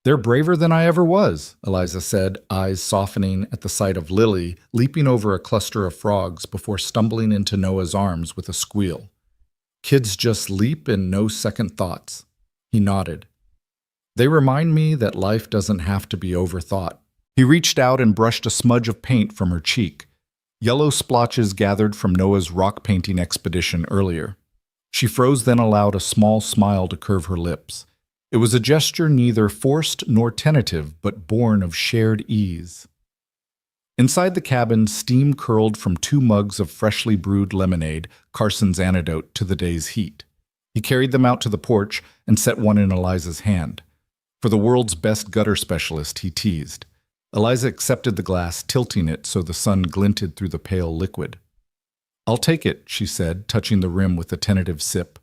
"They're braver than I ever was," Eliza said, eyes softening at the sight of Lily leaping over a cluster of frogs before stumbling into Noah's arms with a squeal. "Kids just leap in no second thoughts." He nodded. "They remind me that life doesn't have to be overthought." He reached out and brushed a smudge of paint from her cheek. Yellow splotches gathered from Noah's rock painting expedition earlier. She froze, then allowed a small smile to curve her lips. It was a gesture neither forced nor tentative, but born of shared ease. Inside the cabin, steam curled from 2 mugs of freshly brewed lemonade, Carson's antidote to the day's heat. He carried them out to the porch and set one in Eliza's hand. For the world's best gutter specialist, he teased. Eliza accepted the glass, tilting it so the sun glinted through the pale liquid. "I'll take it," she said, touching the rim with a tentative sip.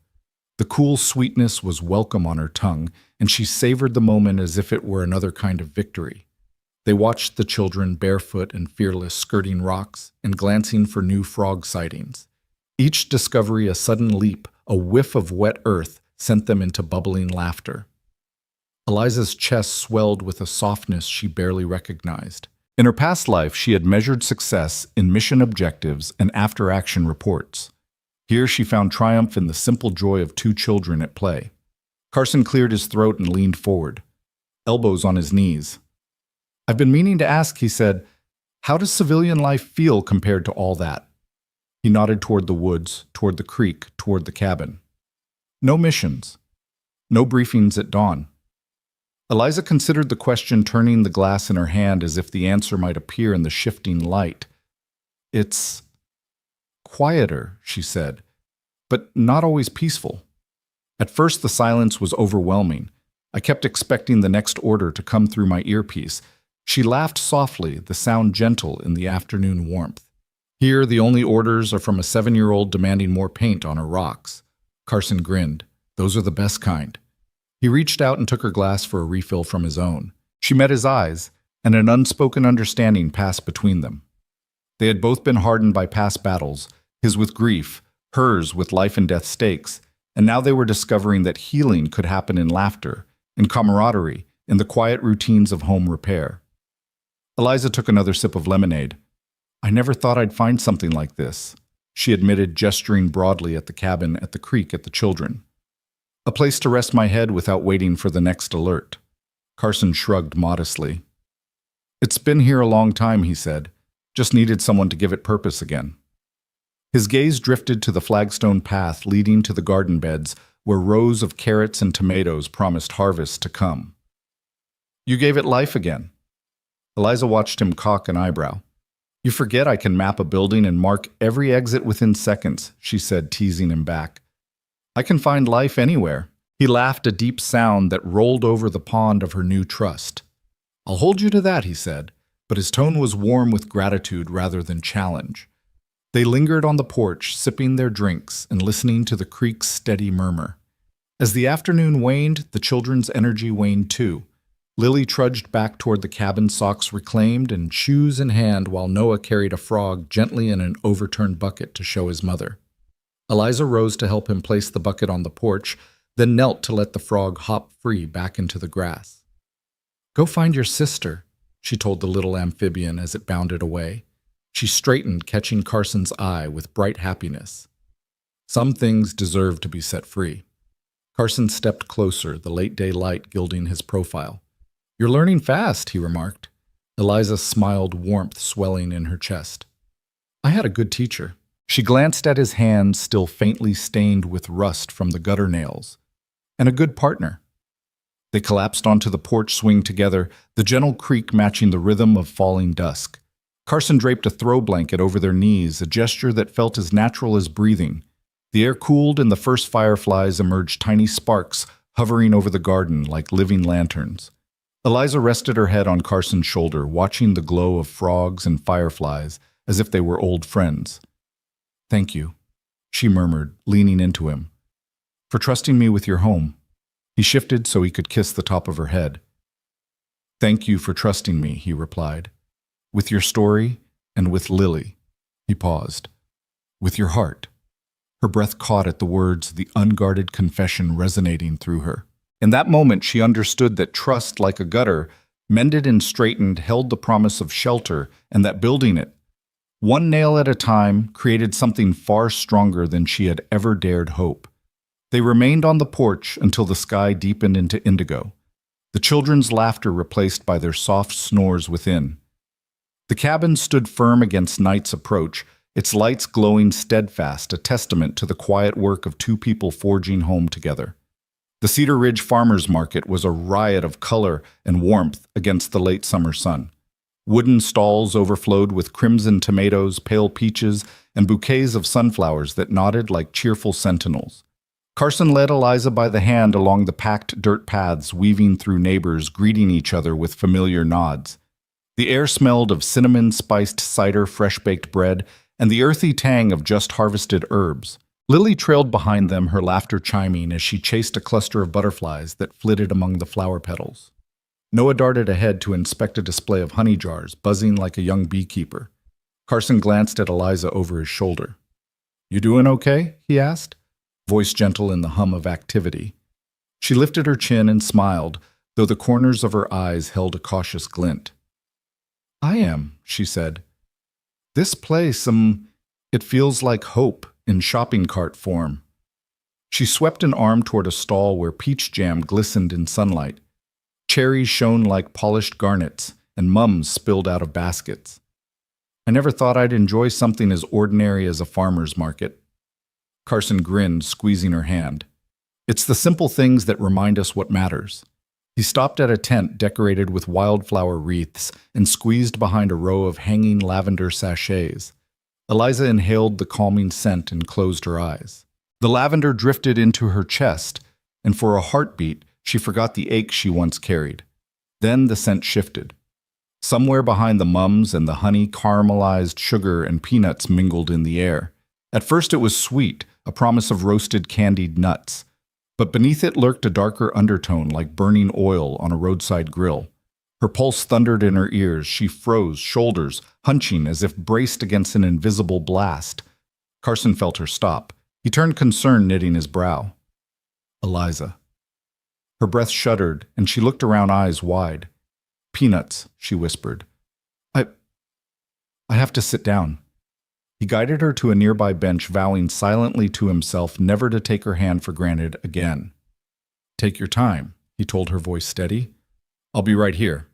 The cool sweetness was welcome on her tongue, and she savored the moment as if it were another kind of victory. They watched the children, barefoot and fearless, skirting rocks and glancing for new frog sightings. Each discovery a sudden leap, a whiff of wet earth, sent them into bubbling laughter. Eliza's chest swelled with a softness she barely recognized. In her past life, she had measured success in mission objectives and after-action reports. Here she found triumph in the simple joy of 2 children at play. Carson cleared his throat and leaned forward, elbows on his knees. "I've been meaning to ask," he said, "how does civilian life feel compared to all that?" He nodded toward the woods, toward the creek, toward the cabin. "No missions. No briefings at dawn." Eliza considered the question, turning the glass in her hand as if the answer might appear in the shifting light. "It's quieter," she said, "but not always peaceful. At first the silence was overwhelming. I kept expecting the next order to come through my earpiece." She laughed softly, the sound gentle in the afternoon warmth. "Here the only orders are from a 7-year-old demanding more paint on her rocks." Carson grinned. "Those are the best kind." He reached out and took her glass for a refill from his own. She met his eyes, and an unspoken understanding passed between them. They had both been hardened by past battles, his with grief, hers with life and death stakes, and now they were discovering that healing could happen in laughter, in camaraderie, in the quiet routines of home repair. Eliza took another sip of lemonade. "I never thought I'd find something like this," she admitted, gesturing broadly at the cabin, at the creek, at the children. "A place to rest my head without waiting for the next alert." Carson shrugged modestly. "It's been here a long time," he said. "Just needed someone to give it purpose again." His gaze drifted to the flagstone path leading to the garden beds, where rows of carrots and tomatoes promised harvest to come. "You gave it life again." Eliza watched him cock an eyebrow. "You forget I can map a building and mark every exit within seconds," she said, teasing him back. "I can find life anywhere." He laughed, a deep sound that rolled over the pond of her new trust. "I'll hold you to that," he said, but his tone was warm with gratitude rather than challenge. They lingered on the porch, sipping their drinks and listening to the creek's steady murmur. As the afternoon waned, the children's energy waned too. Lily trudged back toward the cabin, socks reclaimed and shoes in hand, while Noah carried a frog gently in an overturned bucket to show his mother. Eliza rose to help him place the bucket on the porch, then knelt to let the frog hop free back into the grass. "Go find your sister," she told the little amphibian as it bounded away. She straightened, catching Carson's eye with bright happiness. Some things deserve to be set free. Carson stepped closer, the late-day light gilding his profile. "You're learning fast," he remarked. Eliza smiled, warmth swelling in her chest. "I had a good teacher." She glanced at his hands, still faintly stained with rust from the gutter nails. "And a good partner." They collapsed onto the porch swing together, the gentle creak matching the rhythm of falling dusk. Carson draped a throw blanket over their knees, a gesture that felt as natural as breathing. The air cooled and the first fireflies emerged, tiny sparks hovering over the garden like living lanterns. Eliza rested her head on Carson's shoulder, watching the glow of frogs and fireflies as if they were old friends. "Thank you," she murmured, leaning into him, "for trusting me with your home." He shifted so he could kiss the top of her head. "Thank you for trusting me," he replied, "with your story and with Lily." He paused. With your heart. Her breath caught at the words, the unguarded confession resonating through her. In that moment, she understood that trust, like a gutter, mended and straightened, held the promise of shelter, and that building it, one nail at a time, created something far stronger than she had ever dared hope. They remained on the porch until the sky deepened into indigo, the children's laughter replaced by their soft snores within. The cabin stood firm against night's approach, its lights glowing steadfast, a testament to the quiet work of two people forging home together. The Cedar Ridge Farmers Market was a riot of color and warmth against the late summer sun. Wooden stalls overflowed with crimson tomatoes, pale peaches, and bouquets of sunflowers that nodded like cheerful sentinels. Carson led Eliza by the hand along the packed dirt paths, weaving through neighbors, greeting each other with familiar nods. The air smelled of cinnamon-spiced cider, fresh-baked bread, and the earthy tang of just-harvested herbs. Lily trailed behind them, her laughter chiming as she chased a cluster of butterflies that flitted among the flower petals. Noah darted ahead to inspect a display of honey jars, buzzing like a young beekeeper. Carson glanced at Eliza over his shoulder. "You doing okay?" he asked, voice gentle in the hum of activity. She lifted her chin and smiled, though the corners of her eyes held a cautious glint. "I am," she said. "This place, it feels like hope in shopping cart form." She swept an arm toward a stall where peach jam glistened in sunlight. Cherries shone like polished garnets, and mums spilled out of baskets. "I never thought I'd enjoy something as ordinary as a farmer's market." Carson grinned, squeezing her hand. "It's the simple things that remind us what matters." He stopped at a tent decorated with wildflower wreaths and squeezed behind a row of hanging lavender sachets. Eliza inhaled the calming scent and closed her eyes. The lavender drifted into her chest, and for a heartbeat, she forgot the ache she once carried. Then the scent shifted. Somewhere behind the mums and the honey, caramelized sugar and peanuts mingled in the air. At first it was sweet, a promise of roasted candied nuts. But beneath it lurked a darker undertone like burning oil on a roadside grill. Her pulse thundered in her ears. She froze, shoulders hunching as if braced against an invisible blast. Carson felt her stop. He turned concern knitting his brow. "Eliza." Her breath shuddered, and she looked around, eyes wide. "Peanuts," she whispered. I have to sit down." He guided her to a nearby bench, vowing silently to himself never to take her hand for granted again. "Take your time," he told her, voice steady. "I'll be right here."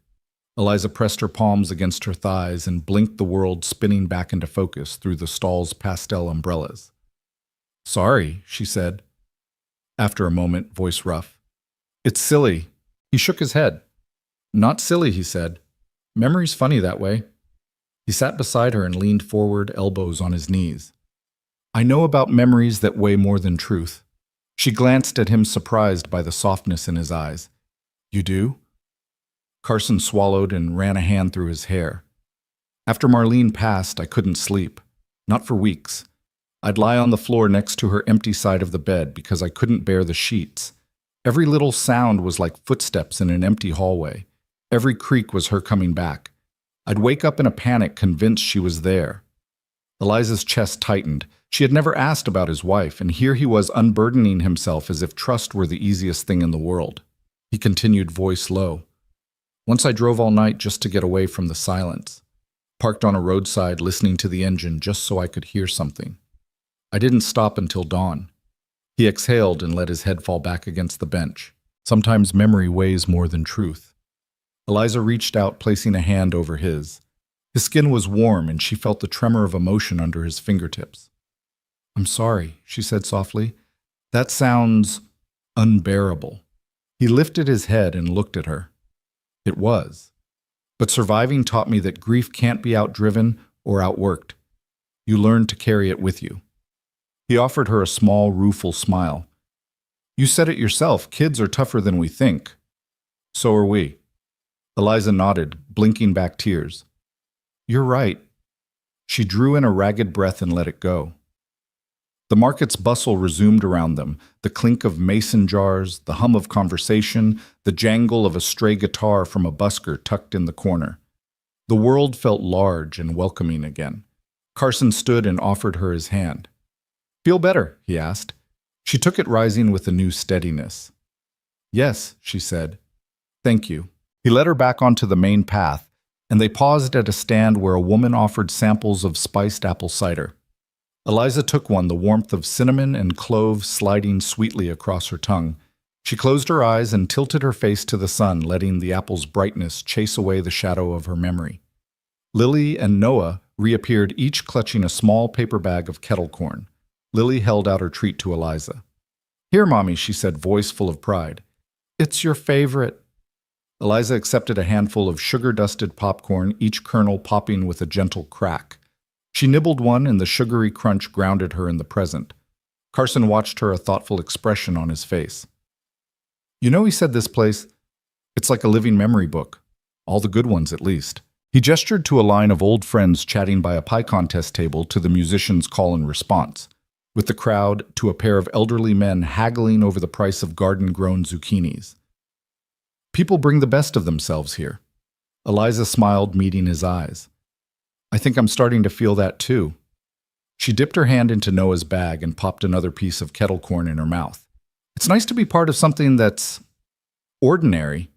Eliza pressed her palms against her thighs and blinked, the world spinning back into focus through the stall's pastel umbrellas. "Sorry," she said. After a moment, voice rough. "It's silly." He shook his head. "Not silly," he said. "Memory's funny that way." He sat beside her and leaned forward, elbows on his knees. "I know about memories that weigh more than truth." She glanced at him, surprised by the softness in his eyes. "You do?" Carson swallowed and ran a hand through his hair. "After Marlene passed, I couldn't sleep. Not for weeks. I'd lie on the floor next to her empty side of the bed because I couldn't bear the sheets. Every little sound was like footsteps in an empty hallway. Every creak was her coming back. I'd wake up in a panic, convinced she was there." Eliza's chest tightened. She had never asked about his wife, and here he was unburdening himself as if trust were the easiest thing in the world. He continued, voice low. "Once I drove all night just to get away from the silence. Parked on a roadside, listening to the engine just so I could hear something. I didn't stop until dawn." He exhaled and let his head fall back against the bench. Sometimes memory weighs more than truth. Eliza reached out, placing a hand over his. His skin was warm, and she felt the tremor of emotion under his fingertips. "I'm sorry," she said softly. "That sounds unbearable." He lifted his head and looked at her. It was. But surviving taught me that grief can't be outdriven or outworked. You learn to carry it with you. He offered her a small, rueful smile. "You said it yourself, kids are tougher than we think." "So are we." Eliza nodded, blinking back tears. "You're right." She drew in a ragged breath and let it go. The market's bustle resumed around them, the clink of mason jars, the hum of conversation, the jangle of a stray guitar from a busker tucked in the corner. The world felt large and welcoming again. Carson stood and offered her his hand. "Feel better?" he asked. She took it, rising with a new steadiness. "Yes," she said. "Thank you." He led her back onto the main path, and they paused at a stand where a woman offered samples of spiced apple cider. Eliza took one, the warmth of cinnamon and clove sliding sweetly across her tongue. She closed her eyes and tilted her face to the sun, letting the apple's brightness chase away the shadow of her memory. Lily and Noah reappeared, each clutching a small paper bag of kettle corn. Lily held out her treat to Eliza. "Here, Mommy," she said, voice full of pride. "It's your favorite." Eliza accepted a handful of sugar-dusted popcorn, each kernel popping with a gentle crack. She nibbled one, and the sugary crunch grounded her in the present. Carson watched her, a thoughtful expression on his face. "You know," he said, "this place, it's like a living memory book. All the good ones, at least." He gestured to a line of old friends chatting by a pie contest table, to the musicians' call and response, with the crowd to a pair of elderly men haggling over the price of garden-grown zucchinis. "People bring the best of themselves here." Eliza smiled, meeting his eyes. "I think I'm starting to feel that too." She dipped her hand into Noah's bag and popped another piece of kettle corn in her mouth. "It's nice to be part of something that's ordinary."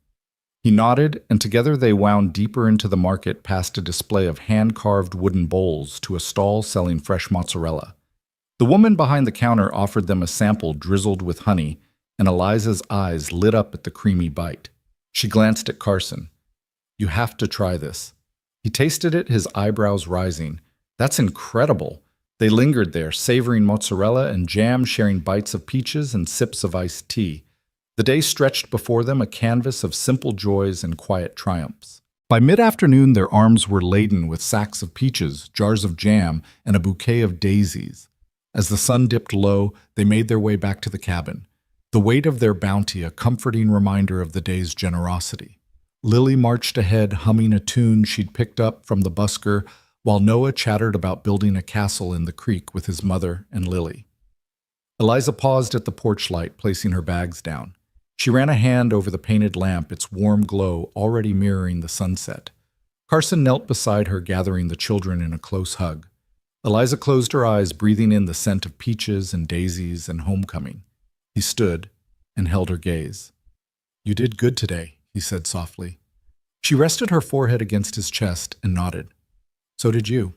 He nodded, and together they wound deeper into the market, past a display of hand-carved wooden bowls to a stall selling fresh mozzarella. The woman behind the counter offered them a sample drizzled with honey, and Eliza's eyes lit up at the creamy bite. She glanced at Carson. "You have to try this." He tasted it, his eyebrows rising. "That's incredible." They lingered there, savoring mozzarella and jam, sharing bites of peaches and sips of iced tea. The day stretched before them, a canvas of simple joys and quiet triumphs. By mid-afternoon, their arms were laden with sacks of peaches, jars of jam, and a bouquet of daisies. As the sun dipped low, they made their way back to the cabin. The weight of their bounty, a comforting reminder of the day's generosity. Lily marched ahead, humming a tune she'd picked up from the busker, while Noah chattered about building a castle in the creek with his mother and Lily. Eliza paused at the porch light, placing her bags down. She ran a hand over the painted lamp, its warm glow already mirroring the sunset. Carson knelt beside her, gathering the children in a close hug. Eliza closed her eyes, breathing in the scent of peaches and daisies and homecoming. He stood and held her gaze. "You did good today," he said softly. She rested her forehead against his chest and nodded. "So did you."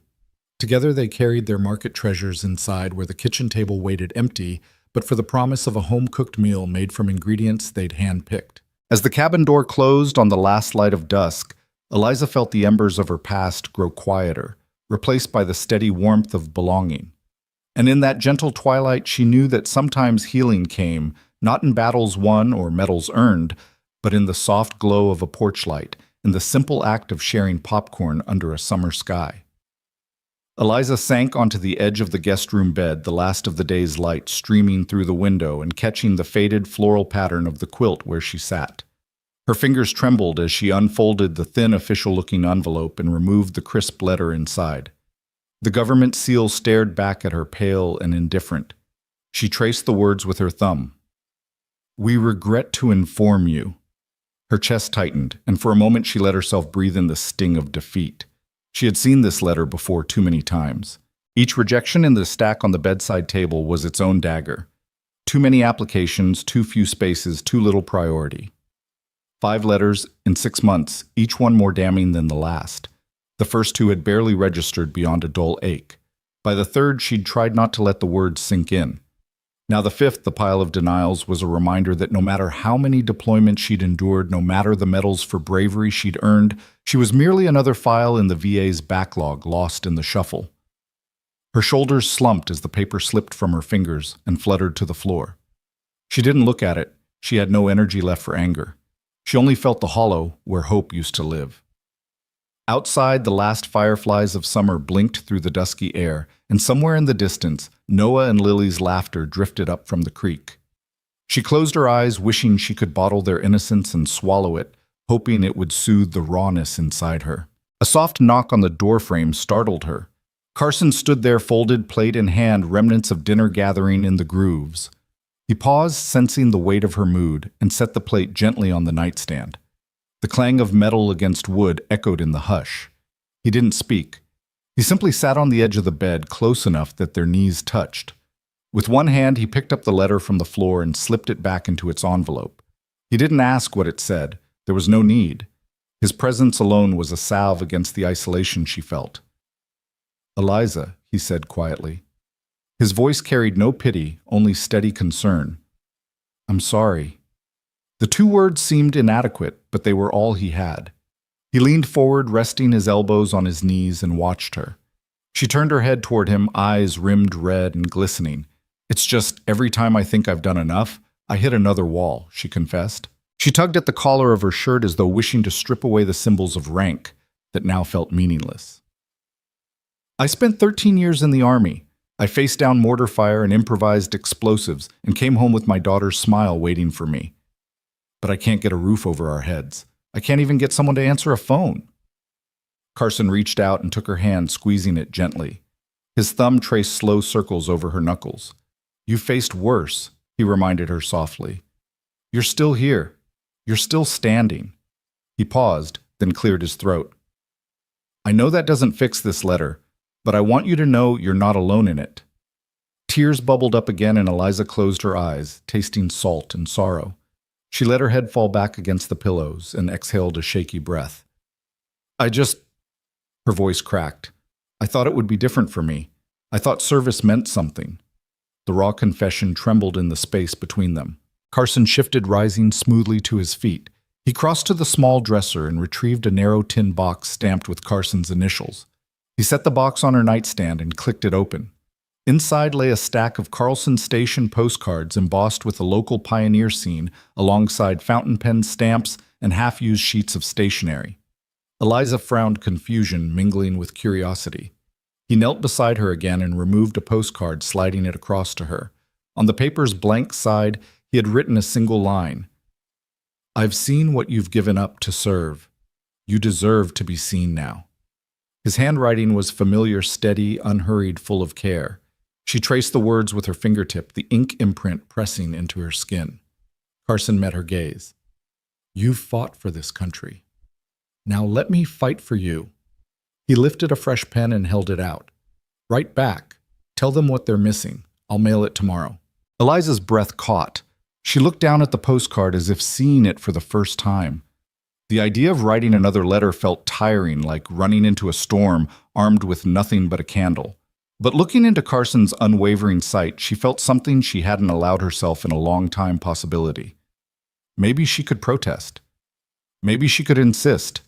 Together they carried their market treasures inside, where the kitchen table waited empty, but for the promise of a home-cooked meal made from ingredients they'd hand-picked. As the cabin door closed on the last light of dusk, Eliza felt the embers of her past grow quieter, replaced by the steady warmth of belonging. And in that gentle twilight, she knew that sometimes healing came, not in battles won or medals earned, but in the soft glow of a porch light, in the simple act of sharing popcorn under a summer sky. Eliza sank onto the edge of the guest room bed, the last of the day's light streaming through the window and catching the faded floral pattern of the quilt where she sat. Her fingers trembled as she unfolded the thin, official-looking envelope and removed the crisp letter inside. The government seal stared back at her, pale and indifferent. She traced the words with her thumb. "We regret to inform you." Her chest tightened, and for a moment she let herself breathe in the sting of defeat. She had seen this letter before too many times. Each rejection in the stack on the bedside table was its own dagger. Too many applications, too few spaces, too little priority. 5 letters in 6 months, each one more damning than the last. The first 2 had barely registered beyond a dull ache. By the third, she'd tried not to let the words sink in. Now the 5th, the pile of denials, was a reminder that no matter how many deployments she'd endured, no matter the medals for bravery she'd earned, she was merely another file in the VA's backlog, lost in the shuffle. Her shoulders slumped as the paper slipped from her fingers and fluttered to the floor. She didn't look at it. She had no energy left for anger. She only felt the hollow where hope used to live. Outside, the last fireflies of summer blinked through the dusky air, and somewhere in the distance, Noah and Lily's laughter drifted up from the creek. She closed her eyes, wishing she could bottle their innocence and swallow it, hoping it would soothe the rawness inside her. A soft knock on the doorframe startled her. Carson stood there, folded plate in hand, remnants of dinner gathering in the grooves. He paused, sensing the weight of her mood, and set the plate gently on the nightstand. The clang of metal against wood echoed in the hush. He didn't speak. He simply sat on the edge of the bed, close enough that their knees touched. With one hand, he picked up the letter from the floor and slipped it back into its envelope. He didn't ask what it said. There was no need. His presence alone was a salve against the isolation she felt. "Eliza," he said quietly. His voice carried no pity, only steady concern. "I'm sorry." The two words seemed inadequate, but they were all he had. He leaned forward, resting his elbows on his knees, and watched her. She turned her head toward him, eyes rimmed red and glistening. "It's just every time I think I've done enough, I hit another wall," she confessed. She tugged at the collar of her shirt as though wishing to strip away the symbols of rank that now felt meaningless. "I spent 13 years in the Army. I faced down mortar fire and improvised explosives and came home with my daughter's smile waiting for me. But I can't get a roof over our heads. I can't even get someone to answer a phone." Carson reached out and took her hand, squeezing it gently. His thumb traced slow circles over her knuckles. "You faced worse," he reminded her softly. "You're still here. You're still standing." He paused, then cleared his throat. "I know that doesn't fix this letter, but I want you to know you're not alone in it." Tears bubbled up again and Eliza closed her eyes, tasting salt and sorrow. She let her head fall back against the pillows and exhaled a shaky breath. Her voice cracked. "I thought it would be different for me. I thought service meant something." The raw confession trembled in the space between them. Carson shifted, rising smoothly to his feet. He crossed to the small dresser and retrieved a narrow tin box stamped with Carson's initials. He set the box on her nightstand and clicked it open. Inside lay a stack of Carlson Station postcards embossed with the local pioneer scene alongside fountain pen stamps and half-used sheets of stationery. Eliza frowned confusion mingling with curiosity. He knelt beside her again and removed a postcard, sliding it across to her. On the paper's blank side, he had written a single line. "I've seen what you've given up to serve. You deserve to be seen now." His handwriting was familiar, steady, unhurried, full of care. She traced the words with her fingertip, the ink imprint pressing into her skin. Carson met her gaze. "You've fought for this country. Now let me fight for you." He lifted a fresh pen and held it out. "Write back. Tell them what they're missing. I'll mail it tomorrow." Eliza's breath caught. She looked down at the postcard as if seeing it for the first time. The idea of writing another letter felt tiring, like running into a storm armed with nothing but a candle. But looking into Carson's unwavering sight, she felt something she hadn't allowed herself in a long time possibility. Maybe she could protest. Maybe she could insist.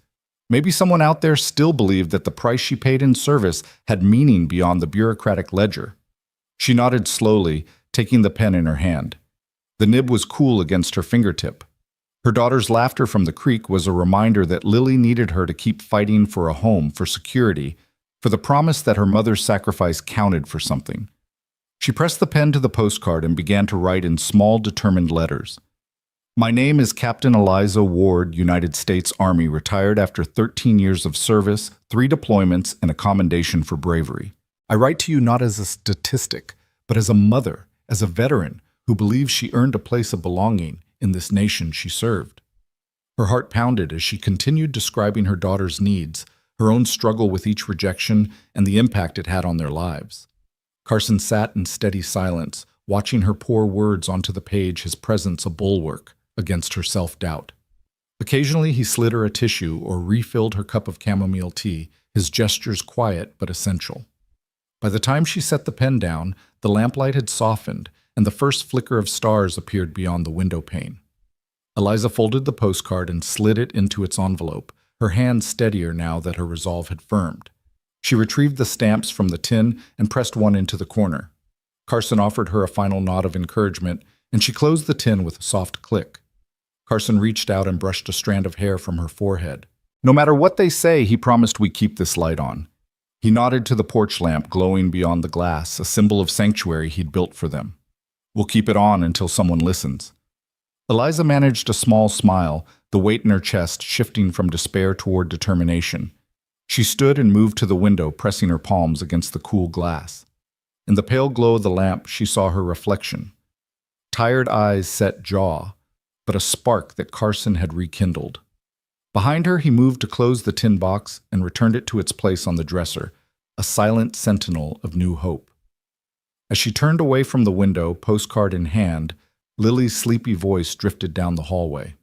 Maybe someone out there still believed that the price she paid in service had meaning beyond the bureaucratic ledger. She nodded slowly, taking the pen in her hand. The nib was cool against her fingertip. Her daughter's laughter from the creek was a reminder that Lily needed her to keep fighting for a home, for security, for the promise that her mother's sacrifice counted for something. She pressed the pen to the postcard and began to write in small, determined letters. "My name is Captain Eliza Ward, United States Army, retired after 13 years of service, 3 deployments, and a commendation for bravery. I write to you not as a statistic, but as a mother, as a veteran who believes she earned a place of belonging in this nation she served." Her heart pounded as she continued describing her daughter's needs, her own struggle with each rejection, and the impact it had on their lives. Carson sat in steady silence, watching her pour words onto the page, his presence a bulwark against her self-doubt. Occasionally he slid her a tissue or refilled her cup of chamomile tea, his gestures quiet but essential. By the time she set the pen down, the lamplight had softened, and the first flicker of stars appeared beyond the window pane. Eliza folded the postcard and slid it into its envelope, her hand steadier now that her resolve had firmed. She retrieved the stamps from the tin and pressed one into the corner. Carson offered her a final nod of encouragement, and she closed the tin with a soft click. Carson reached out and brushed a strand of hair from her forehead. "No matter what they say, he promised we keep this light on." He nodded to the porch lamp glowing beyond the glass, a symbol of sanctuary he'd built for them. "We'll keep it on until someone listens." Eliza managed a small smile, the weight in her chest shifting from despair toward determination. She stood and moved to the window, pressing her palms against the cool glass. In the pale glow of the lamp, she saw her reflection. Tired eyes, set jaw, but a spark that Carson had rekindled. Behind her, he moved to close the tin box and returned it to its place on the dresser, a silent sentinel of new hope. As she turned away from the window, postcard in hand, Lily's sleepy voice drifted down the hallway.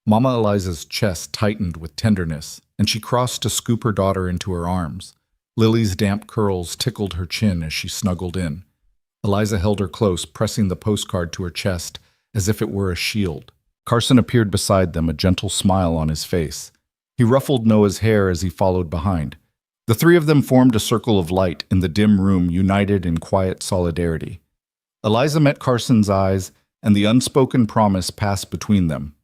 Mama Eliza's chest tightened with tenderness, and she crossed to scoop her daughter into her arms. Lily's damp curls tickled her chin as she snuggled in. Eliza held her close, pressing the postcard to her chest as if it were a shield. Carson appeared beside them, a gentle smile on his face. He ruffled Noah's hair as he followed behind. The three of them formed a circle of light in the dim room, united in quiet solidarity. Eliza met Carson's eyes, and the unspoken promise passed between them.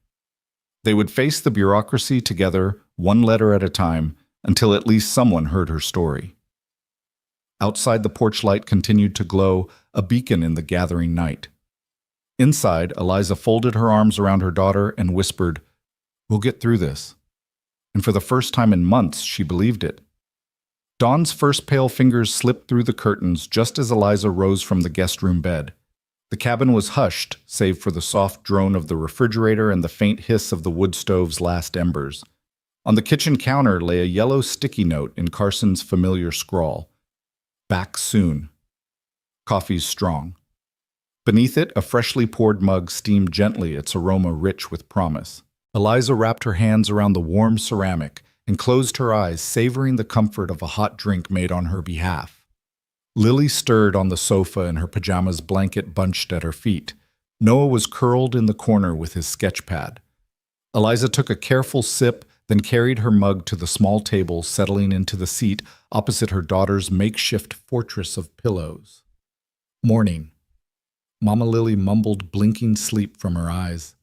They would face the bureaucracy together, one letter at a time, until at least someone heard her story. Outside, the porch light continued to glow, a beacon in the gathering night. Inside, Eliza folded her arms around her daughter and whispered, "We'll get through this." And for the first time in months, she believed it. Dawn's first pale fingers slipped through the curtains just as Eliza rose from the guest room bed. The cabin was hushed, save for the soft drone of the refrigerator and the faint hiss of the wood stove's last embers. On the kitchen counter lay a yellow sticky note in Carson's familiar scrawl. "Back soon. Coffee's strong." Beneath it, a freshly poured mug steamed gently, its aroma rich with promise. Eliza wrapped her hands around the warm ceramic and closed her eyes, savoring the comfort of a hot drink made on her behalf. Lily stirred on the sofa in her pajamas, blanket bunched at her feet. Noah was curled in the corner with his sketch pad. Eliza took a careful sip, then carried her mug to the small table, settling into the seat opposite her daughter's makeshift fortress of pillows. "Morning." Mama Lily mumbled blinking sleep from her eyes.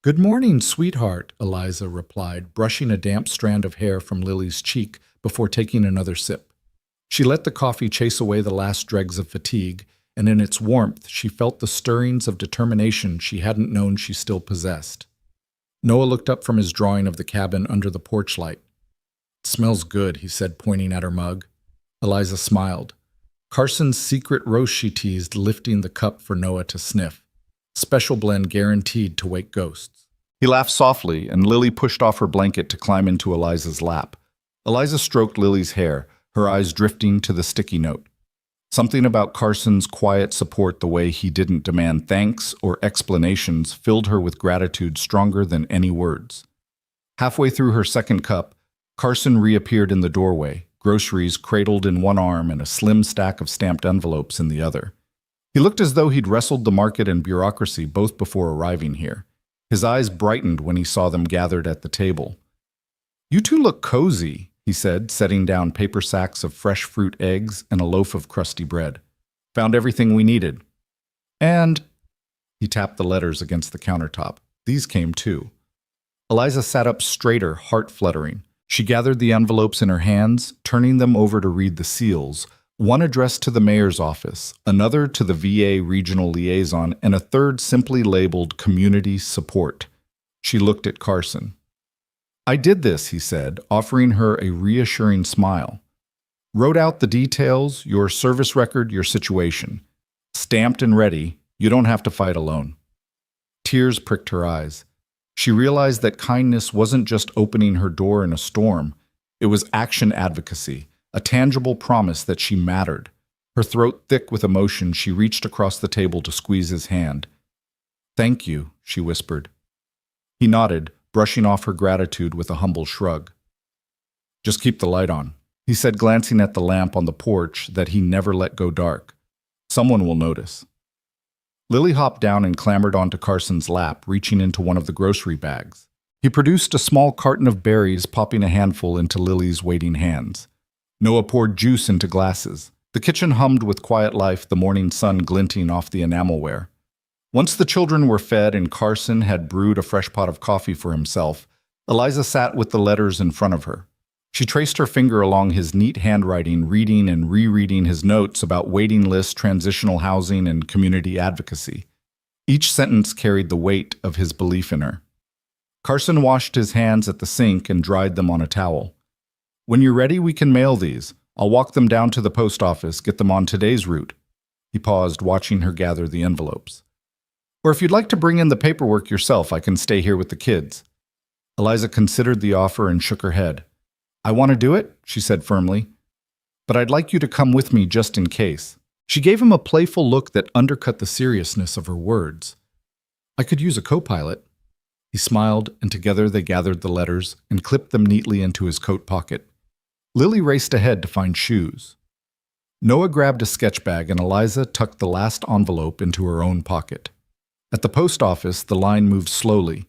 "Good morning, sweetheart," Eliza replied, brushing a damp strand of hair from Lily's cheek before taking another sip. She let the coffee chase away the last dregs of fatigue, and in its warmth she felt the stirrings of determination she hadn't known she still possessed. Noah looked up from his drawing of the cabin under the porch light. "It smells good," he said, pointing at her mug. Eliza smiled. Carson's secret roast, she teased, lifting the cup for Noah to sniff. Special blend guaranteed to wake ghosts. He laughed softly, and Lily pushed off her blanket to climb into Eliza's lap. Eliza stroked Lily's hair, her eyes drifting to the sticky note. Something about Carson's quiet support, the way he didn't demand thanks or explanations, filled her with gratitude stronger than any words. Halfway through her second cup, Carson reappeared in the doorway, groceries cradled in one arm and a slim stack of stamped envelopes in the other. He looked as though he'd wrestled the market and bureaucracy both before arriving here. His eyes brightened when he saw them gathered at the table. "You two look cozy," he said, setting down paper sacks of fresh fruit, eggs, and a loaf of crusty bread. "Found everything we needed." "And—" he tapped the letters against the countertop. "These came too." Eliza sat up straighter, heart fluttering. She gathered the envelopes in her hands, turning them over to read the seals, one addressed to the mayor's office, another to the VA regional liaison, and a third simply labeled Community Support. She looked at Carson. "I did this," he said, offering her a reassuring smile. "Wrote out the details, your service record, your situation. Stamped and ready, you don't have to fight alone." Tears pricked her eyes. She realized that kindness wasn't just opening her door in a storm. It was action advocacy, a tangible promise that she mattered. Her throat thick with emotion, she reached across the table to squeeze his hand. "Thank you," she whispered. He nodded, brushing off her gratitude with a humble shrug. "Just keep the light on," he said, glancing at the lamp on the porch that he never let go dark. "Someone will notice." Lily hopped down and clambered onto Carson's lap, reaching into one of the grocery bags. He produced a small carton of berries, popping a handful into Lily's waiting hands. Noah poured juice into glasses. The kitchen hummed with quiet life, the morning sun glinting off the enamelware. Once the children were fed and Carson had brewed a fresh pot of coffee for himself, Eliza sat with the letters in front of her. She traced her finger along his neat handwriting, reading and rereading his notes about waiting lists, transitional housing, and community advocacy. Each sentence carried the weight of his belief in her. Carson washed his hands at the sink and dried them on a towel. "When you're ready, we can mail these. I'll walk them down to the post office, get them on today's route." He paused, watching her gather the envelopes. "Or if you'd like to bring in the paperwork yourself, I can stay here with the kids." Eliza considered the offer and shook her head. "I want to do it," she said firmly. but I'd like you to come with me just in case." She gave him a playful look that undercut the seriousness of her words. "I could use a co-pilot." He smiled, and together they gathered the letters and clipped them neatly into his coat pocket. Lily raced ahead to find shoes. Noah grabbed a sketch bag, and Eliza tucked the last envelope into her own pocket. At the post office, the line moved slowly,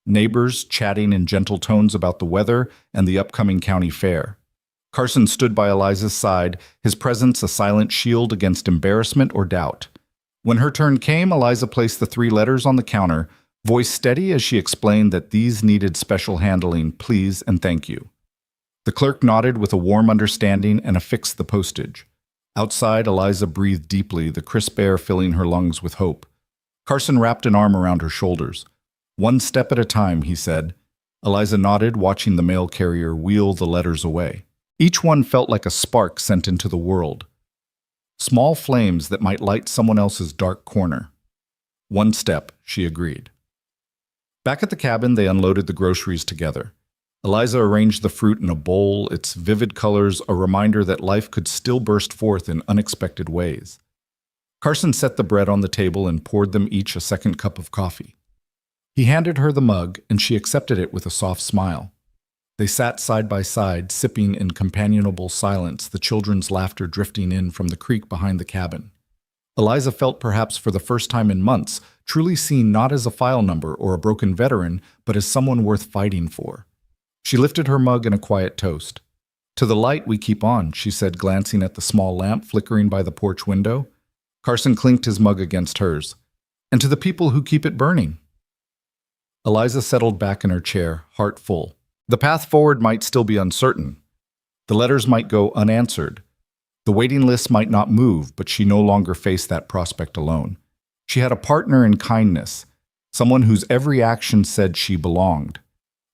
neighbors chatting in gentle tones about the weather and the upcoming county fair. Carson stood by Eliza's side, his presence a silent shield against embarrassment or doubt. When her turn came, Eliza placed the 3 letters on the counter, voice steady as she explained that these needed special handling, please and thank you. The clerk nodded with a warm understanding and affixed the postage. Outside, Eliza breathed deeply, the crisp air filling her lungs with hope. Carson wrapped an arm around her shoulders. "One step at a time," he said. Eliza nodded, watching the mail carrier wheel the letters away. Each one felt like a spark sent into the world. Small flames that might light someone else's dark corner. "One step," she agreed. Back at the cabin, they unloaded the groceries together. Eliza arranged the fruit in a bowl, its vivid colors a reminder that life could still burst forth in unexpected ways. Carson set the bread on the table and poured them each a second cup of coffee. He handed her the mug, and she accepted it with a soft smile. They sat side by side, sipping in companionable silence, the children's laughter drifting in from the creek behind the cabin. Eliza felt, perhaps for the first time in months, truly seen not as a file number or a broken veteran, but as someone worth fighting for. She lifted her mug in a quiet toast. "To the light we keep on," she said, glancing at the small lamp flickering by the porch window. Carson clinked his mug against hers. "And to the people who keep it burning." Eliza settled back in her chair, heart full. The path forward might still be uncertain. The letters might go unanswered. The waiting list might not move, but she no longer faced that prospect alone. She had a partner in kindness, someone whose every action said she belonged.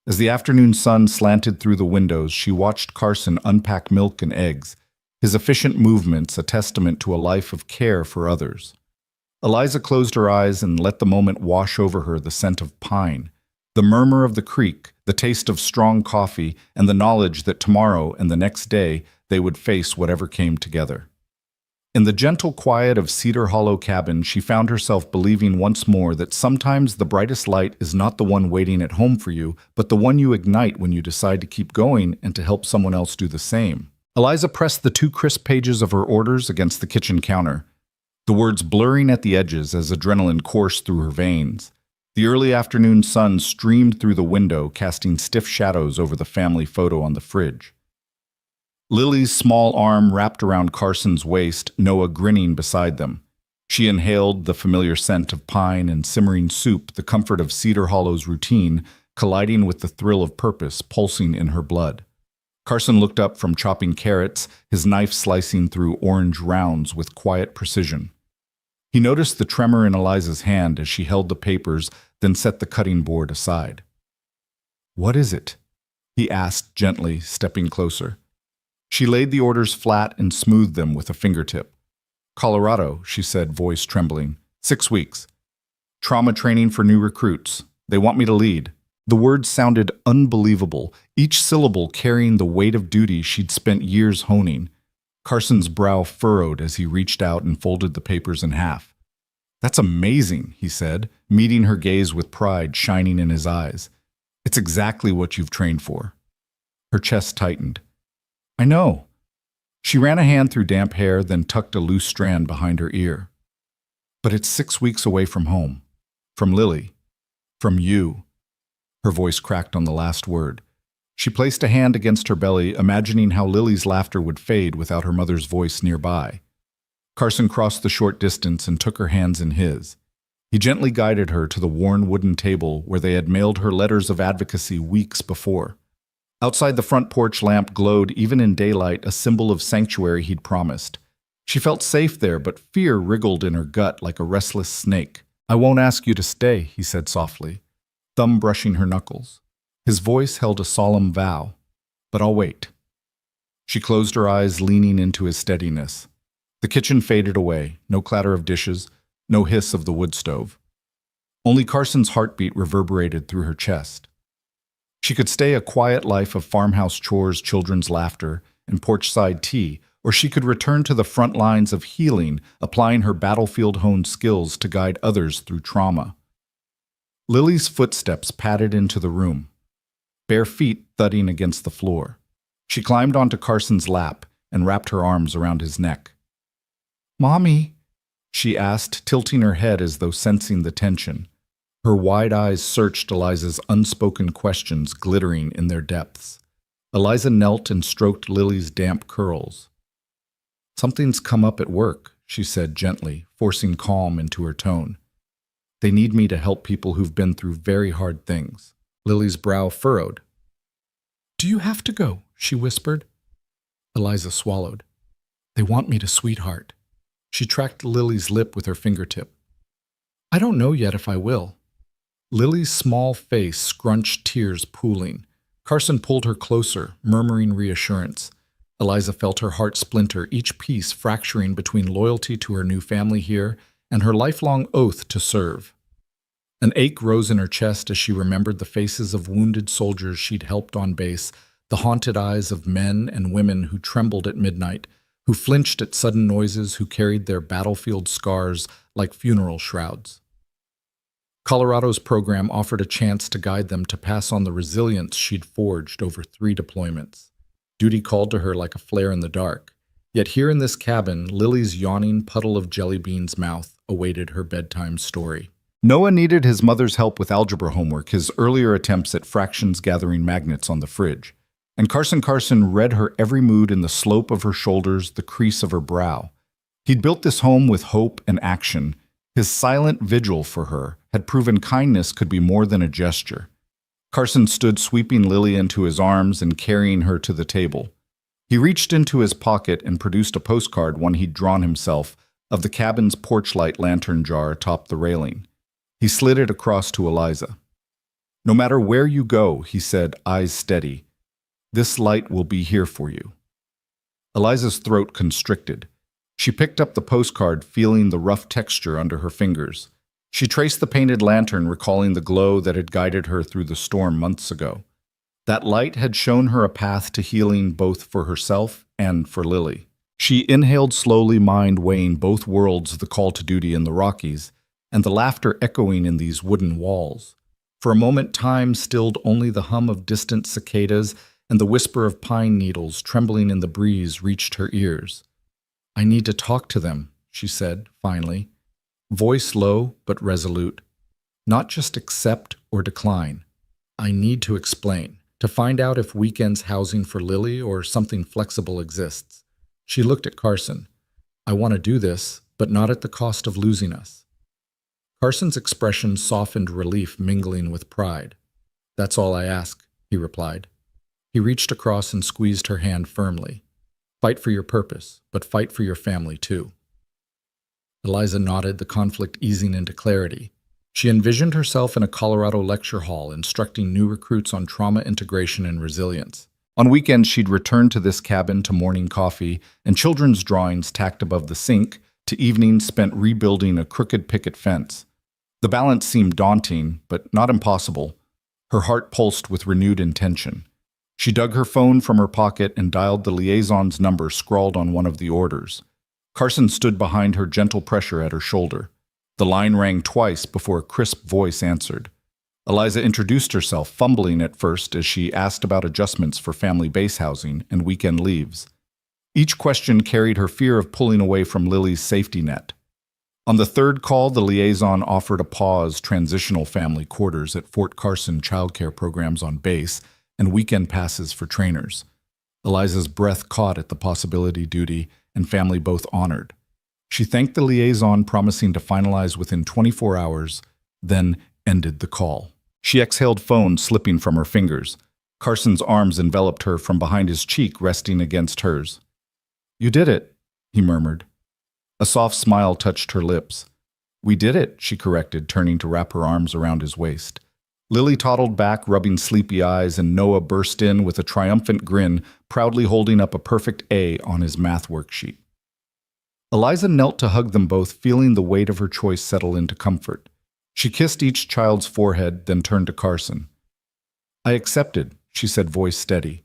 As the afternoon sun slanted through the windows, she watched Carson unpack milk and eggs, his efficient movements a testament to a life of care for others. Eliza closed her eyes and let the moment wash over her, the scent of pine, the murmur of the creek, the taste of strong coffee, and the knowledge that tomorrow and the next day they would face whatever came together. In the gentle quiet of Cedar Hollow Cabin, she found herself believing once more that sometimes the brightest light is not the one waiting at home for you, but the one you ignite when you decide to keep going and to help someone else do the same. Eliza pressed the 2 crisp pages of her orders against the kitchen counter, the words blurring at the edges as adrenaline coursed through her veins. The early afternoon sun streamed through the window, casting stiff shadows over the family photo on the fridge. Lily's small arm wrapped around Carson's waist, Noah grinning beside them. She inhaled the familiar scent of pine and simmering soup, the comfort of Cedar Hollow's routine, colliding with the thrill of purpose pulsing in her blood. Carson looked up from chopping carrots, his knife slicing through orange rounds with quiet precision. He noticed the tremor in Eliza's hand as she held the papers, then set the cutting board aside. "What is it?" he asked gently, stepping closer. She laid the orders flat and smoothed them with a fingertip. "Colorado," she said, voice trembling. 6 weeks. Trauma training for new recruits. They want me to lead." The words sounded unbelievable, each syllable carrying the weight of duty she'd spent years honing. Carson's brow furrowed as he reached out and folded the papers in half. "That's amazing," he said, meeting her gaze with pride shining in his eyes. "It's exactly what you've trained for." Her chest tightened. "I know." She ran a hand through damp hair, then tucked a loose strand behind her ear. "But it's 6 weeks away from home. From Lily. From you." Her voice cracked on the last word. She placed a hand against her belly, imagining how Lily's laughter would fade without her mother's voice nearby. Carson crossed the short distance and took her hands in his. He gently guided her to the worn wooden table where they had mailed her letters of advocacy weeks before. Outside, the front porch lamp glowed even in daylight, a symbol of sanctuary he'd promised. She felt safe there, but fear wriggled in her gut like a restless snake. "I won't ask you to stay," he said softly, thumb brushing her knuckles. His voice held a solemn vow, "But I'll wait." She closed her eyes, leaning into his steadiness. The kitchen faded away, no clatter of dishes, no hiss of the wood stove. Only Carson's heartbeat reverberated through her chest. She could stay a quiet life of farmhouse chores, children's laughter, and porch-side tea, or she could return to the front lines of healing, applying her battlefield-honed skills to guide others through trauma. Lily's footsteps padded into the room, bare feet thudding against the floor. She climbed onto Carson's lap and wrapped her arms around his neck. "Mommy?" she asked, tilting her head as though sensing the tension. Her wide eyes searched Eliza's unspoken questions, glittering in their depths. Eliza knelt and stroked Lily's damp curls. "Something's come up at work," she said gently, forcing calm into her tone. "They need me to help people who've been through very hard things." Lily's brow furrowed. "Do you have to go?" she whispered. Eliza swallowed. "They want me to, sweetheart." She tracked Lily's lip with her fingertip. "I don't know yet if I will." Lily's small face scrunched, tears pooling. Carson pulled her closer, murmuring reassurance. Eliza felt her heart splinter, each piece fracturing between loyalty to her new family here and her lifelong oath to serve. An ache rose in her chest as she remembered the faces of wounded soldiers she'd helped on base, the haunted eyes of men and women who trembled at midnight, who flinched at sudden noises, who carried their battlefield scars like funeral shrouds. Colorado's program offered a chance to guide them to pass on the resilience she'd forged over 3 deployments. Duty called to her like a flare in the dark. Yet here in this cabin, Lily's yawning puddle of jelly beans mouth awaited her bedtime story. Noah needed his mother's help with algebra homework, his earlier attempts at fractions gathering magnets on the fridge. And Carson read her every mood in the slope of her shoulders, the crease of her brow. He'd built this home with hope and action. His silent vigil for her had proven kindness could be more than a gesture. Carson stood sweeping Lily into his arms and carrying her to the table. He reached into his pocket and produced a postcard, one he'd drawn himself, of the cabin's porch light lantern jar atop the railing. He slid it across to Eliza. "No matter where you go," he said, eyes steady, "this light will be here for you." Eliza's throat constricted. She picked up the postcard, feeling the rough texture under her fingers. She traced the painted lantern, recalling the glow that had guided her through the storm months ago. That light had shown her a path to healing both for herself and for Lily. She inhaled slowly, mind weighing both worlds, the call to duty in the Rockies, and the laughter echoing in these wooden walls. For a moment, time stilled. Only the hum of distant cicadas and the whisper of pine needles trembling in the breeze reached her ears. "I need to talk to them," she said, finally. Voice low but resolute. "Not just accept or decline. I need to explain, to find out if weekends housing for Lily or something flexible exists." She looked at Carson. "I want to do this, but not at the cost of losing us." Carson's expression softened, relief mingling with pride. "That's all I ask," he replied. He reached across and squeezed her hand firmly. "Fight for your purpose, but fight for your family too." Eliza nodded, the conflict easing into clarity. She envisioned herself in a Colorado lecture hall, instructing new recruits on trauma integration and resilience. On weekends, she'd return to this cabin to morning coffee and children's drawings tacked above the sink, to evenings spent rebuilding a crooked picket fence. The balance seemed daunting, but not impossible. Her heart pulsed with renewed intention. She dug her phone from her pocket and dialed the liaison's number scrawled on one of the orders. Carson stood behind her, gentle pressure at her shoulder. The line rang twice before a crisp voice answered. Eliza introduced herself, fumbling at first as she asked about adjustments for family base housing and weekend leaves. Each question carried her fear of pulling away from Lily's safety net. On the third call, the liaison offered a pause, transitional family quarters at Fort Carson childcare programs on base, and weekend passes for trainers. Eliza's breath caught at the possibility duty and family both honored. She thanked the liaison, promising to finalize within 24 hours, then ended the call. She exhaled, phone slipping from her fingers. Carson's arms enveloped her from behind, his cheek resting against hers. "You did it," he murmured. A soft smile touched her lips. "We did it," she corrected, turning to wrap her arms around his waist. Lily toddled back, rubbing sleepy eyes, and Noah burst in with a triumphant grin, proudly holding up a perfect A on his math worksheet. Eliza knelt to hug them both, feeling the weight of her choice settle into comfort. She kissed each child's forehead, then turned to Carson. "I accepted," she said, voice steady.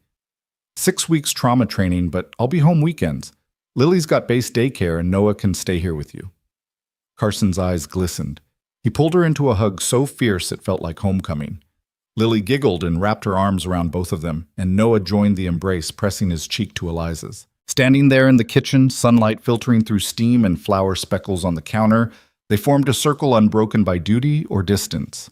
6 weeks trauma training, but I'll be home weekends. Lily's got base daycare and Noah can stay here with you. Carson's eyes glistened. He pulled her into a hug so fierce it felt like homecoming. Lily giggled and wrapped her arms around both of them, and Noah joined the embrace, pressing his cheek to Eliza's. Standing there in the kitchen, sunlight filtering through steam and flour speckles on the counter, they formed a circle unbroken by duty or distance.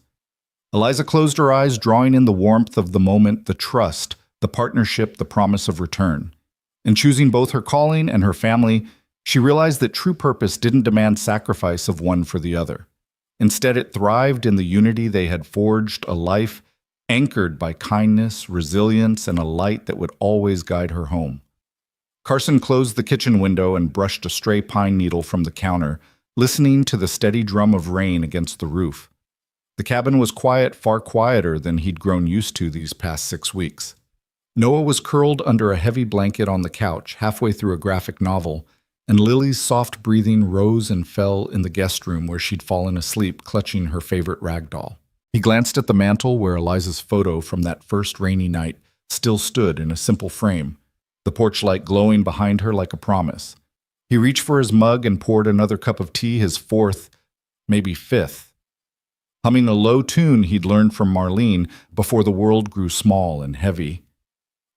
Eliza closed her eyes, drawing in the warmth of the moment, the trust, the partnership, the promise of return. In choosing both her calling and her family, she realized that true purpose didn't demand sacrifice of one for the other. Instead, it thrived in the unity they had forged, a life anchored by kindness, resilience, and a light that would always guide her home. Carson closed the kitchen window and brushed a stray pine needle from the counter, listening to the steady drum of rain against the roof. The cabin was quiet, far quieter than he'd grown used to these past 6 weeks. Noah was curled under a heavy blanket on the couch, halfway through a graphic novel, and Lily's soft breathing rose and fell in the guest room where she'd fallen asleep, clutching her favorite rag doll. He glanced at the mantel where Eliza's photo from that first rainy night still stood in a simple frame, the porch light glowing behind her like a promise. He reached for his mug and poured another cup of tea, his fourth, maybe fifth. Humming a low tune he'd learned from Marlene before the world grew small and heavy.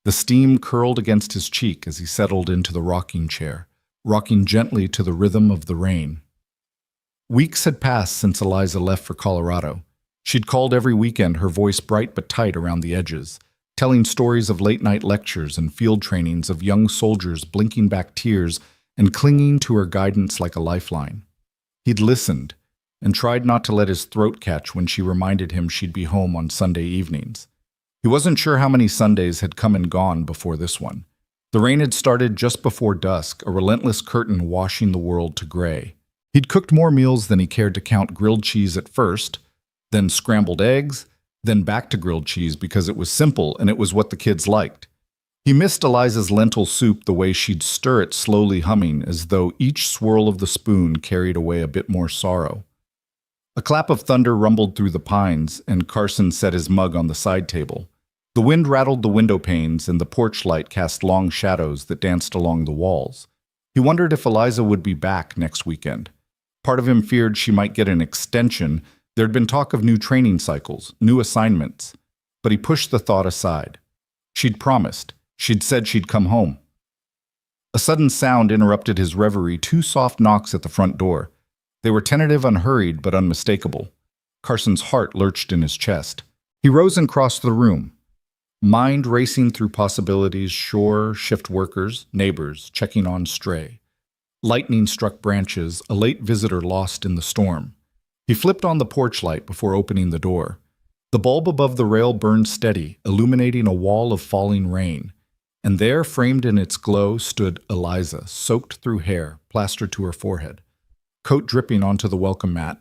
The steam curled against his cheek as he settled into the rocking chair, rocking gently to the rhythm of the rain. Weeks had passed since Eliza left for Colorado. She'd called every weekend, her voice bright but tight around the edges, telling stories of late-night lectures and field trainings of young soldiers blinking back tears and clinging to her guidance like a lifeline. He'd listened and tried not to let his throat catch when she reminded him she'd be home on Sunday evenings. He wasn't sure how many Sundays had come and gone before this one. The rain had started just before dusk, a relentless curtain washing the world to gray. He'd cooked more meals than he cared to count, grilled cheese at first, then scrambled eggs, then back to grilled cheese because it was simple and it was what the kids liked. He missed Eliza's lentil soup, the way she'd stir it slowly humming as though each swirl of the spoon carried away a bit more sorrow. A clap of thunder rumbled through the pines, and Carson set his mug on the side table. The wind rattled the window panes, and the porch light cast long shadows that danced along the walls. He wondered if Eliza would be back next weekend. Part of him feared she might get an extension. There'd been talk of new training cycles, new assignments. But he pushed the thought aside. She'd promised. She'd said she'd come home. A sudden sound interrupted his reverie, 2 soft knocks at the front door. They were tentative, unhurried, but unmistakable. Carson's heart lurched in his chest. He rose and crossed the room, mind racing through possibilities, shore, shift workers, neighbors, checking on stray. Lightning-struck branches, a late visitor lost in the storm. He flipped on the porch light before opening the door. The bulb above the rail burned steady, illuminating a wall of falling rain. And there, framed in its glow, stood Eliza, soaked through hair, plastered to her forehead, coat dripping onto the welcome mat.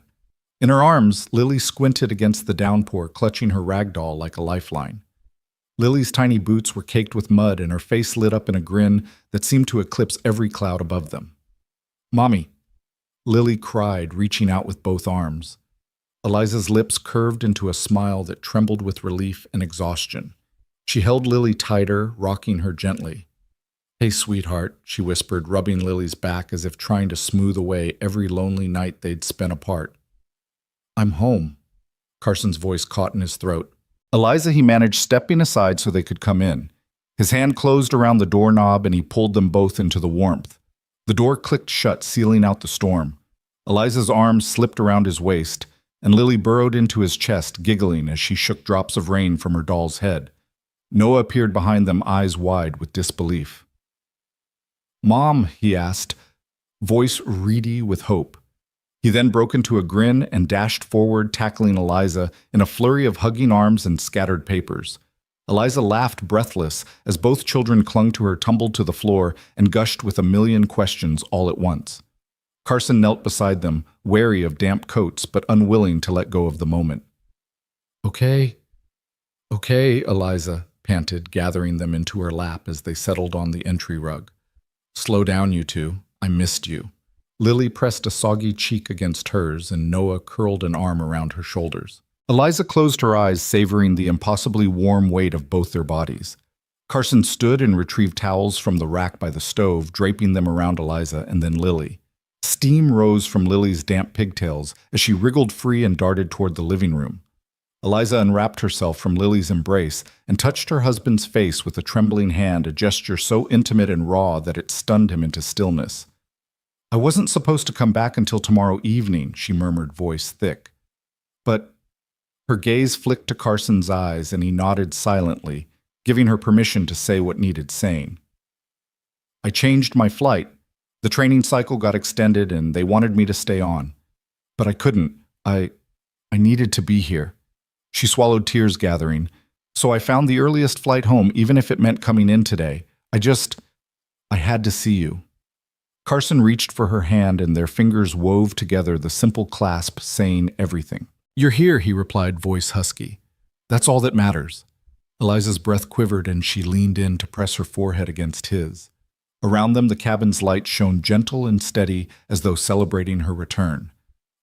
In her arms, Lily squinted against the downpour, clutching her rag doll like a lifeline. Lily's tiny boots were caked with mud, and her face lit up in a grin that seemed to eclipse every cloud above them. "Mommy," Lily cried, reaching out with both arms. Eliza's lips curved into a smile that trembled with relief and exhaustion. She held Lily tighter, rocking her gently. "Hey, sweetheart," she whispered, rubbing Lily's back as if trying to smooth away every lonely night they'd spent apart. "I'm home," Carson's voice caught in his throat. Eliza, he managed stepping aside so they could come in. His hand closed around the doorknob and he pulled them both into the warmth. The door clicked shut, sealing out the storm. Eliza's arms slipped around his waist, and Lily burrowed into his chest, giggling as she shook drops of rain from her doll's head. Noah appeared behind them, eyes wide with disbelief. "Mom," he asked, voice reedy with hope. He then broke into a grin and dashed forward, tackling Eliza in a flurry of hugging arms and scattered papers. Eliza laughed, breathless, as both children clung to her, tumbled to the floor, and gushed with a million questions all at once. Carson knelt beside them, wary of damp coats, but unwilling to let go of the moment. Okay, Eliza panted, gathering them into her lap as they settled on the entry rug. "Slow down, you two. I missed you." Lily pressed a soggy cheek against hers, and Noah curled an arm around her shoulders. Eliza closed her eyes, savoring the impossibly warm weight of both their bodies. Carson stood and retrieved towels from the rack by the stove, draping them around Eliza and then Lily. Steam rose from Lily's damp pigtails as she wriggled free and darted toward the living room. Eliza unwrapped herself from Lily's embrace and touched her husband's face with a trembling hand, a gesture so intimate and raw that it stunned him into stillness. "I wasn't supposed to come back until tomorrow evening," she murmured, voice thick. But her gaze flicked to Carson's eyes, and he nodded silently, giving her permission to say what needed saying. "I changed my flight. The training cycle got extended, and they wanted me to stay on. But I couldn't. I needed to be here." She swallowed, tears gathering. "So I found the earliest flight home, even if it meant coming in today. I had to see you." Carson reached for her hand, and their fingers wove together the simple clasp, saying everything. "You're here," he replied, voice husky. "That's all that matters." Eliza's breath quivered, and she leaned in to press her forehead against his. Around them, the cabin's light shone gentle and steady, as though celebrating her return.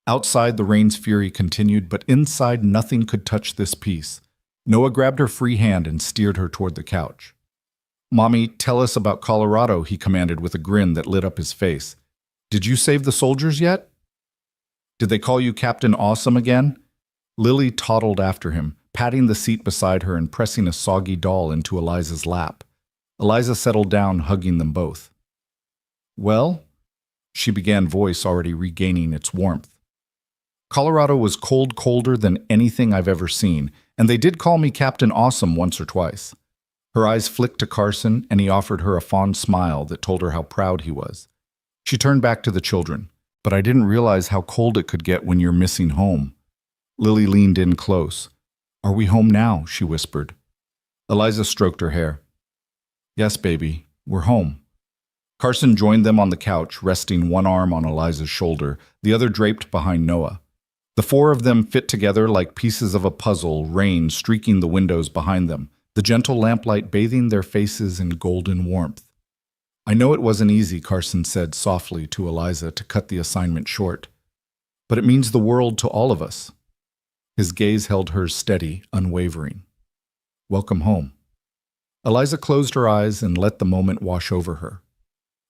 Outside, the rain's fury continued, but inside, nothing could touch this peace. Noah grabbed her free hand and steered her toward the couch. "Mommy, tell us about Colorado," he commanded with a grin that lit up his face. "Did you save the soldiers yet? Did they call you Captain Awesome again?" Lily toddled after him, patting the seat beside her and pressing a soggy doll into Eliza's lap. Eliza settled down, hugging them both. "Well," she began, voice already regaining its warmth. "Colorado was colder than anything I've ever seen, and they did call me Captain Awesome once or twice." Her eyes flicked to Carson, and he offered her a fond smile that told her how proud he was. She turned back to the children. "But I didn't realize how cold it could get when you're missing home." Lily leaned in close. "Are we home now?" she whispered. Eliza stroked her hair. "Yes, baby, we're home." Carson joined them on the couch, resting one arm on Eliza's shoulder, the other draped behind Noah. The four of them fit together like pieces of a puzzle, rain streaking the windows behind them, the gentle lamplight bathing their faces in golden warmth. "I know it wasn't easy," Carson said softly to Eliza to cut the assignment short. "But it means the world to all of us." His gaze held hers steady, unwavering. "Welcome home." Eliza closed her eyes and let the moment wash over her.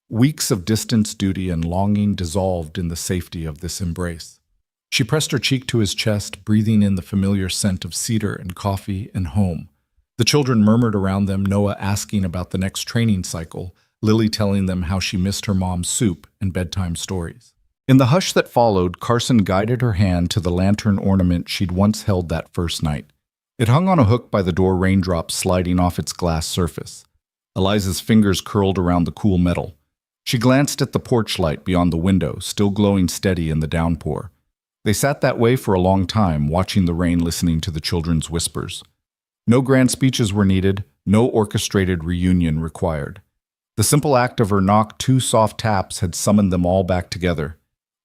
Weeks of distance duty and longing dissolved in the safety of this embrace. She pressed her cheek to his chest, breathing in the familiar scent of cedar and coffee and home. The children murmured around them, Noah asking about the next training cycle, Lily telling them how she missed her mom's soup and bedtime stories. In the hush that followed, Carson guided her hand to the lantern ornament she'd once held that first night. It hung on a hook by the door, raindrops sliding off its glass surface. Eliza's fingers curled around the cool metal. She glanced at the porch light beyond the window, still glowing steady in the downpour. They sat that way for a long time, watching the rain, listening to the children's whispers. No grand speeches were needed, no orchestrated reunion required. The simple act of her knock, 2 soft taps, had summoned them all back together.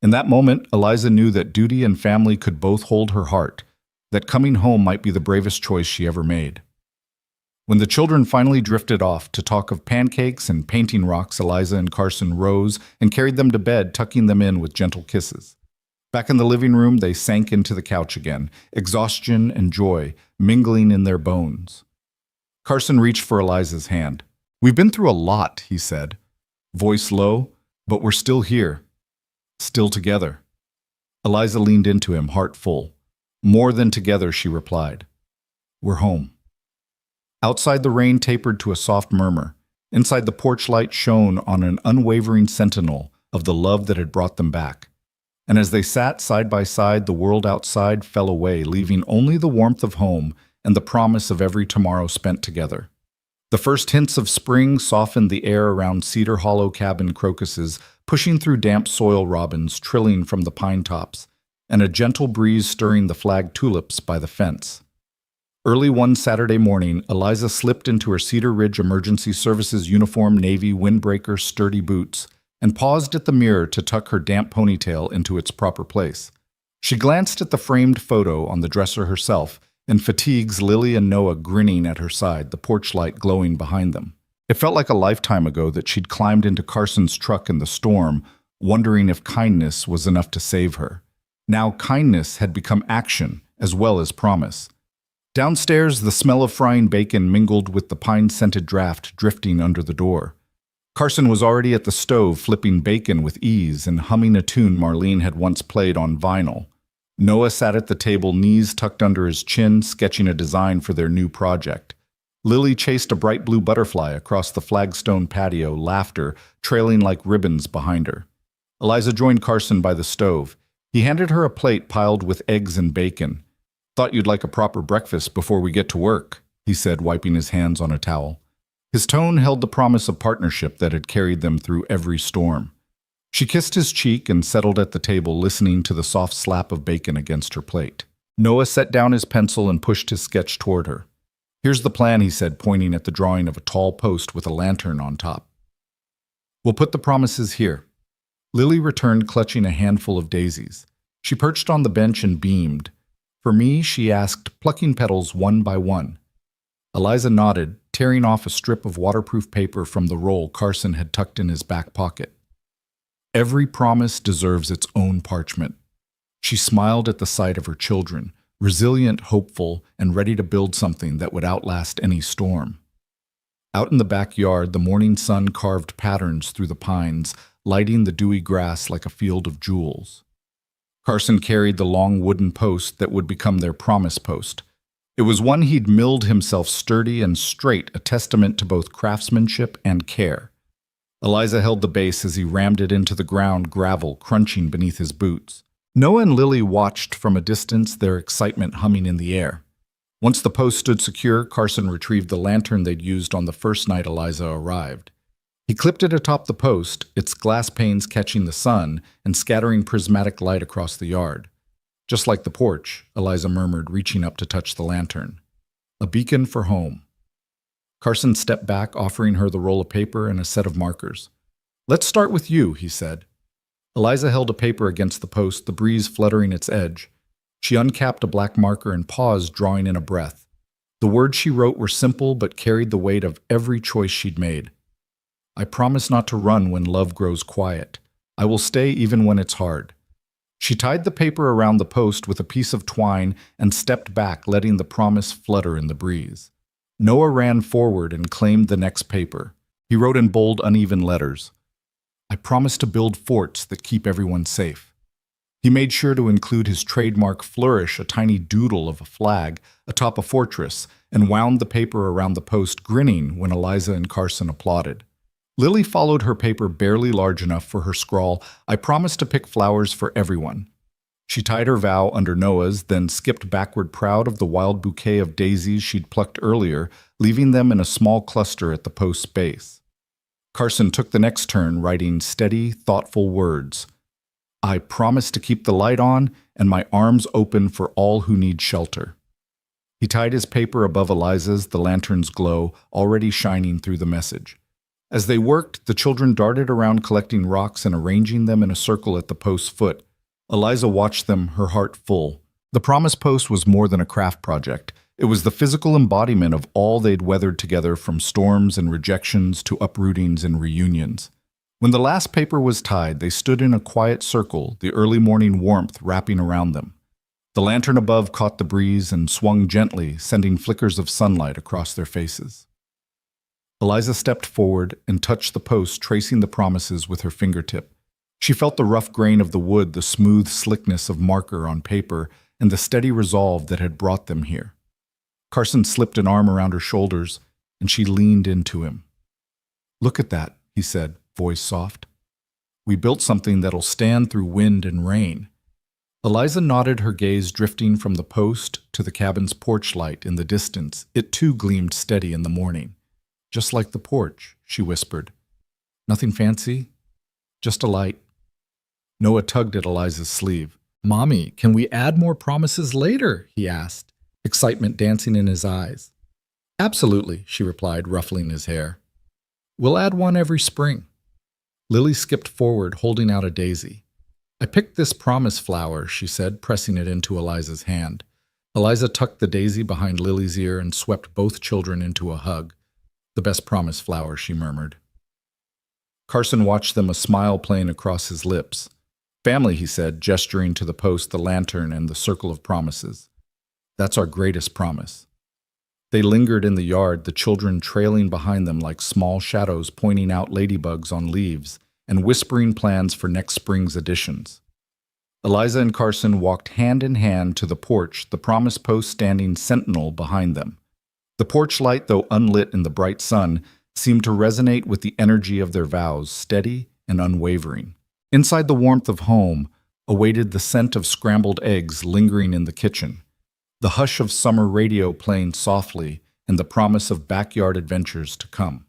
In that moment, Eliza knew that duty and family could both hold her heart, that coming home might be the bravest choice she ever made. When the children finally drifted off to talk of pancakes and painting rocks, Eliza and Carson rose and carried them to bed, tucking them in with gentle kisses. Back in the living room, they sank into the couch again, exhaustion and joy mingling in their bones. Carson reached for Eliza's hand. "We've been through a lot," he said, voice low, "but we're still here, still together." Eliza leaned into him, heart full. "More than together," she replied. "We're home." Outside, the rain tapered to a soft murmur. Inside, the porch light shone on an unwavering sentinel of the love that had brought them back. And as they sat side by side, the world outside fell away, leaving only the warmth of home and the promise of every tomorrow spent together. The first hints of spring softened the air around Cedar Hollow cabin crocuses, pushing through damp soil robins trilling from the pine tops, and a gentle breeze stirring the flagged tulips by the fence. Early one Saturday morning, Eliza slipped into her Cedar Ridge Emergency Services uniform, navy windbreaker, sturdy boots, and paused at the mirror to tuck her damp ponytail into its proper place. She glanced at the framed photo on the dresser herself, in fatigues, Lily and Noah grinning at her side, the porch light glowing behind them. It felt like a lifetime ago that she'd climbed into Carson's truck in the storm, wondering if kindness was enough to save her. Now kindness had become action as well as promise. Downstairs, the smell of frying bacon mingled with the pine-scented draft drifting under the door. Carson was already at the stove flipping bacon with ease and humming a tune Marlene had once played on vinyl. Noah sat at the table, knees tucked under his chin, sketching a design for their new project. Lily chased a bright blue butterfly across the flagstone patio, laughter trailing like ribbons behind her. Eliza joined Carson by the stove. He handed her a plate piled with eggs and bacon. "Thought you'd like a proper breakfast before we get to work," he said, wiping his hands on a towel. His tone held the promise of partnership that had carried them through every storm. She kissed his cheek and settled at the table, listening to the soft slap of bacon against her plate. Noah set down his pencil and pushed his sketch toward her. "Here's the plan," he said, pointing at the drawing of a tall post with a lantern on top. "We'll put the promises here." Lily returned, clutching a handful of daisies. She perched on the bench and beamed. "For me?" she asked, plucking petals one by one. Eliza nodded, tearing off a strip of waterproof paper from the roll Carson had tucked in his back pocket. "Every promise deserves its own parchment." She smiled at the sight of her children, resilient, hopeful, and ready to build something that would outlast any storm. Out in the backyard, the morning sun carved patterns through the pines, lighting the dewy grass like a field of jewels. Carson carried the long wooden post that would become their promise post. It was one he'd milled himself sturdy and straight, a testament to both craftsmanship and care. Eliza held the base as he rammed it into the ground, gravel crunching beneath his boots. Noah and Lily watched from a distance, their excitement humming in the air. Once the post stood secure, Carson retrieved the lantern they'd used on the first night Eliza arrived. He clipped it atop the post, its glass panes catching the sun and scattering prismatic light across the yard. "Just like the porch," Eliza murmured, reaching up to touch the lantern. "A beacon for home." Carson stepped back, offering her the roll of paper and a set of markers. "Let's start with you," he said. Eliza held a paper against the post, the breeze fluttering its edge. She uncapped a black marker and paused, drawing in a breath. The words she wrote were simple but carried the weight of every choice she'd made. "I promise not to run when love grows quiet. I will stay even when it's hard." She tied the paper around the post with a piece of twine and stepped back, letting the promise flutter in the breeze. Noah ran forward and claimed the next paper. He wrote in bold, uneven letters, "I promise to build forts that keep everyone safe." He made sure to include his trademark flourish, a tiny doodle of a flag atop a fortress, and wound the paper around the post, grinning when Eliza and Carson applauded. Lily followed her paper, barely large enough for her scrawl, "I promise to pick flowers for everyone." She tied her vow under Noah's, then skipped backward, proud of the wild bouquet of daisies she'd plucked earlier, leaving them in a small cluster at the post's base. Carson took the next turn, writing steady, thoughtful words. "I promise to keep the light on and my arms open for all who need shelter." He tied his paper above Eliza's, the lantern's glow already shining through the message. As they worked, the children darted around collecting rocks and arranging them in a circle at the post's foot. Eliza watched them, her heart full. The promise post was more than a craft project. It was the physical embodiment of all they'd weathered together, from storms and rejections to uprootings and reunions. When the last paper was tied, they stood in a quiet circle, the early morning warmth wrapping around them. The lantern above caught the breeze and swung gently, sending flickers of sunlight across their faces. Eliza stepped forward and touched the post, tracing the promises with her fingertip. She felt the rough grain of the wood, the smooth slickness of marker on paper, and the steady resolve that had brought them here. Carson slipped an arm around her shoulders, and she leaned into him. "Look at that," he said, voice soft. "We built something that'll stand through wind and rain." Eliza nodded, her gaze drifting from the post to the cabin's porch light in the distance. It too gleamed steady in the morning. "Just like the porch," she whispered. "Nothing fancy? Just a light." Noah tugged at Eliza's sleeve. "Mommy, can we add more promises later?" he asked, excitement dancing in his eyes. "Absolutely," she replied, ruffling his hair. "We'll add one every spring." Lily skipped forward, holding out a daisy. "I picked this promise flower," she said, pressing it into Eliza's hand. Eliza tucked the daisy behind Lily's ear and swept both children into a hug. "The best promise flower," she murmured. Carson watched them, a smile playing across his lips. "Family," he said, gesturing to the post, the lantern, and the circle of promises. That's our greatest promise. They lingered in the yard, the children trailing behind them like small shadows pointing out ladybugs on leaves and whispering plans for next spring's editions. Eliza and Carson walked hand in hand to the porch, the promise post standing sentinel behind them. The porch light, though unlit in the bright sun, seemed to resonate with the energy of their vows, steady and unwavering. Inside the warmth of home awaited the scent of scrambled eggs lingering in the kitchen, the hush of summer radio playing softly, and the promise of backyard adventures to come.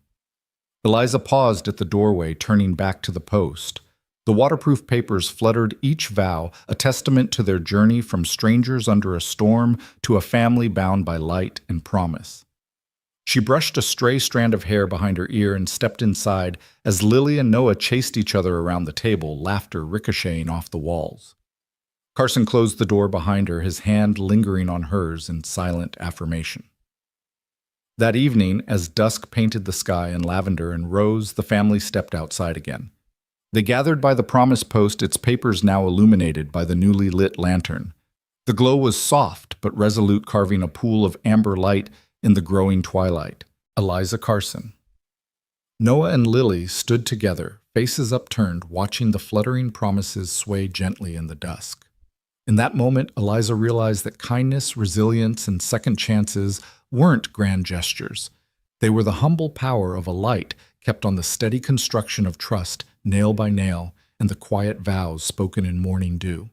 Eliza paused at the doorway, turning back to the post. The waterproof papers fluttered each vow, a testament to their journey from strangers under a storm to a family bound by light and promise. She brushed a stray strand of hair behind her ear and stepped inside as Lily and Noah chased each other around the table, laughter ricocheting off the walls. Carson closed the door behind her, his hand lingering on hers in silent affirmation. That evening, as dusk painted the sky in lavender and rose, the family stepped outside again. They gathered by the promise post, its papers now illuminated by the newly lit lantern. The glow was soft but resolute, carving a pool of amber light in the growing twilight. Eliza Carson. Noah and Lily stood together, faces upturned, watching the fluttering promises sway gently in the dusk. In that moment, Eliza realized that kindness, resilience, and second chances weren't grand gestures. They were the humble power of a light kept on the steady construction of trust, nail by nail, and the quiet vows spoken in morning dew.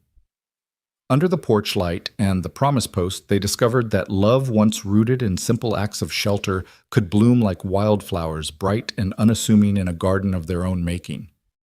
Under the porch light and the promise post, they discovered that love once rooted in simple acts of shelter could bloom like wildflowers, bright and unassuming in a garden of their own making.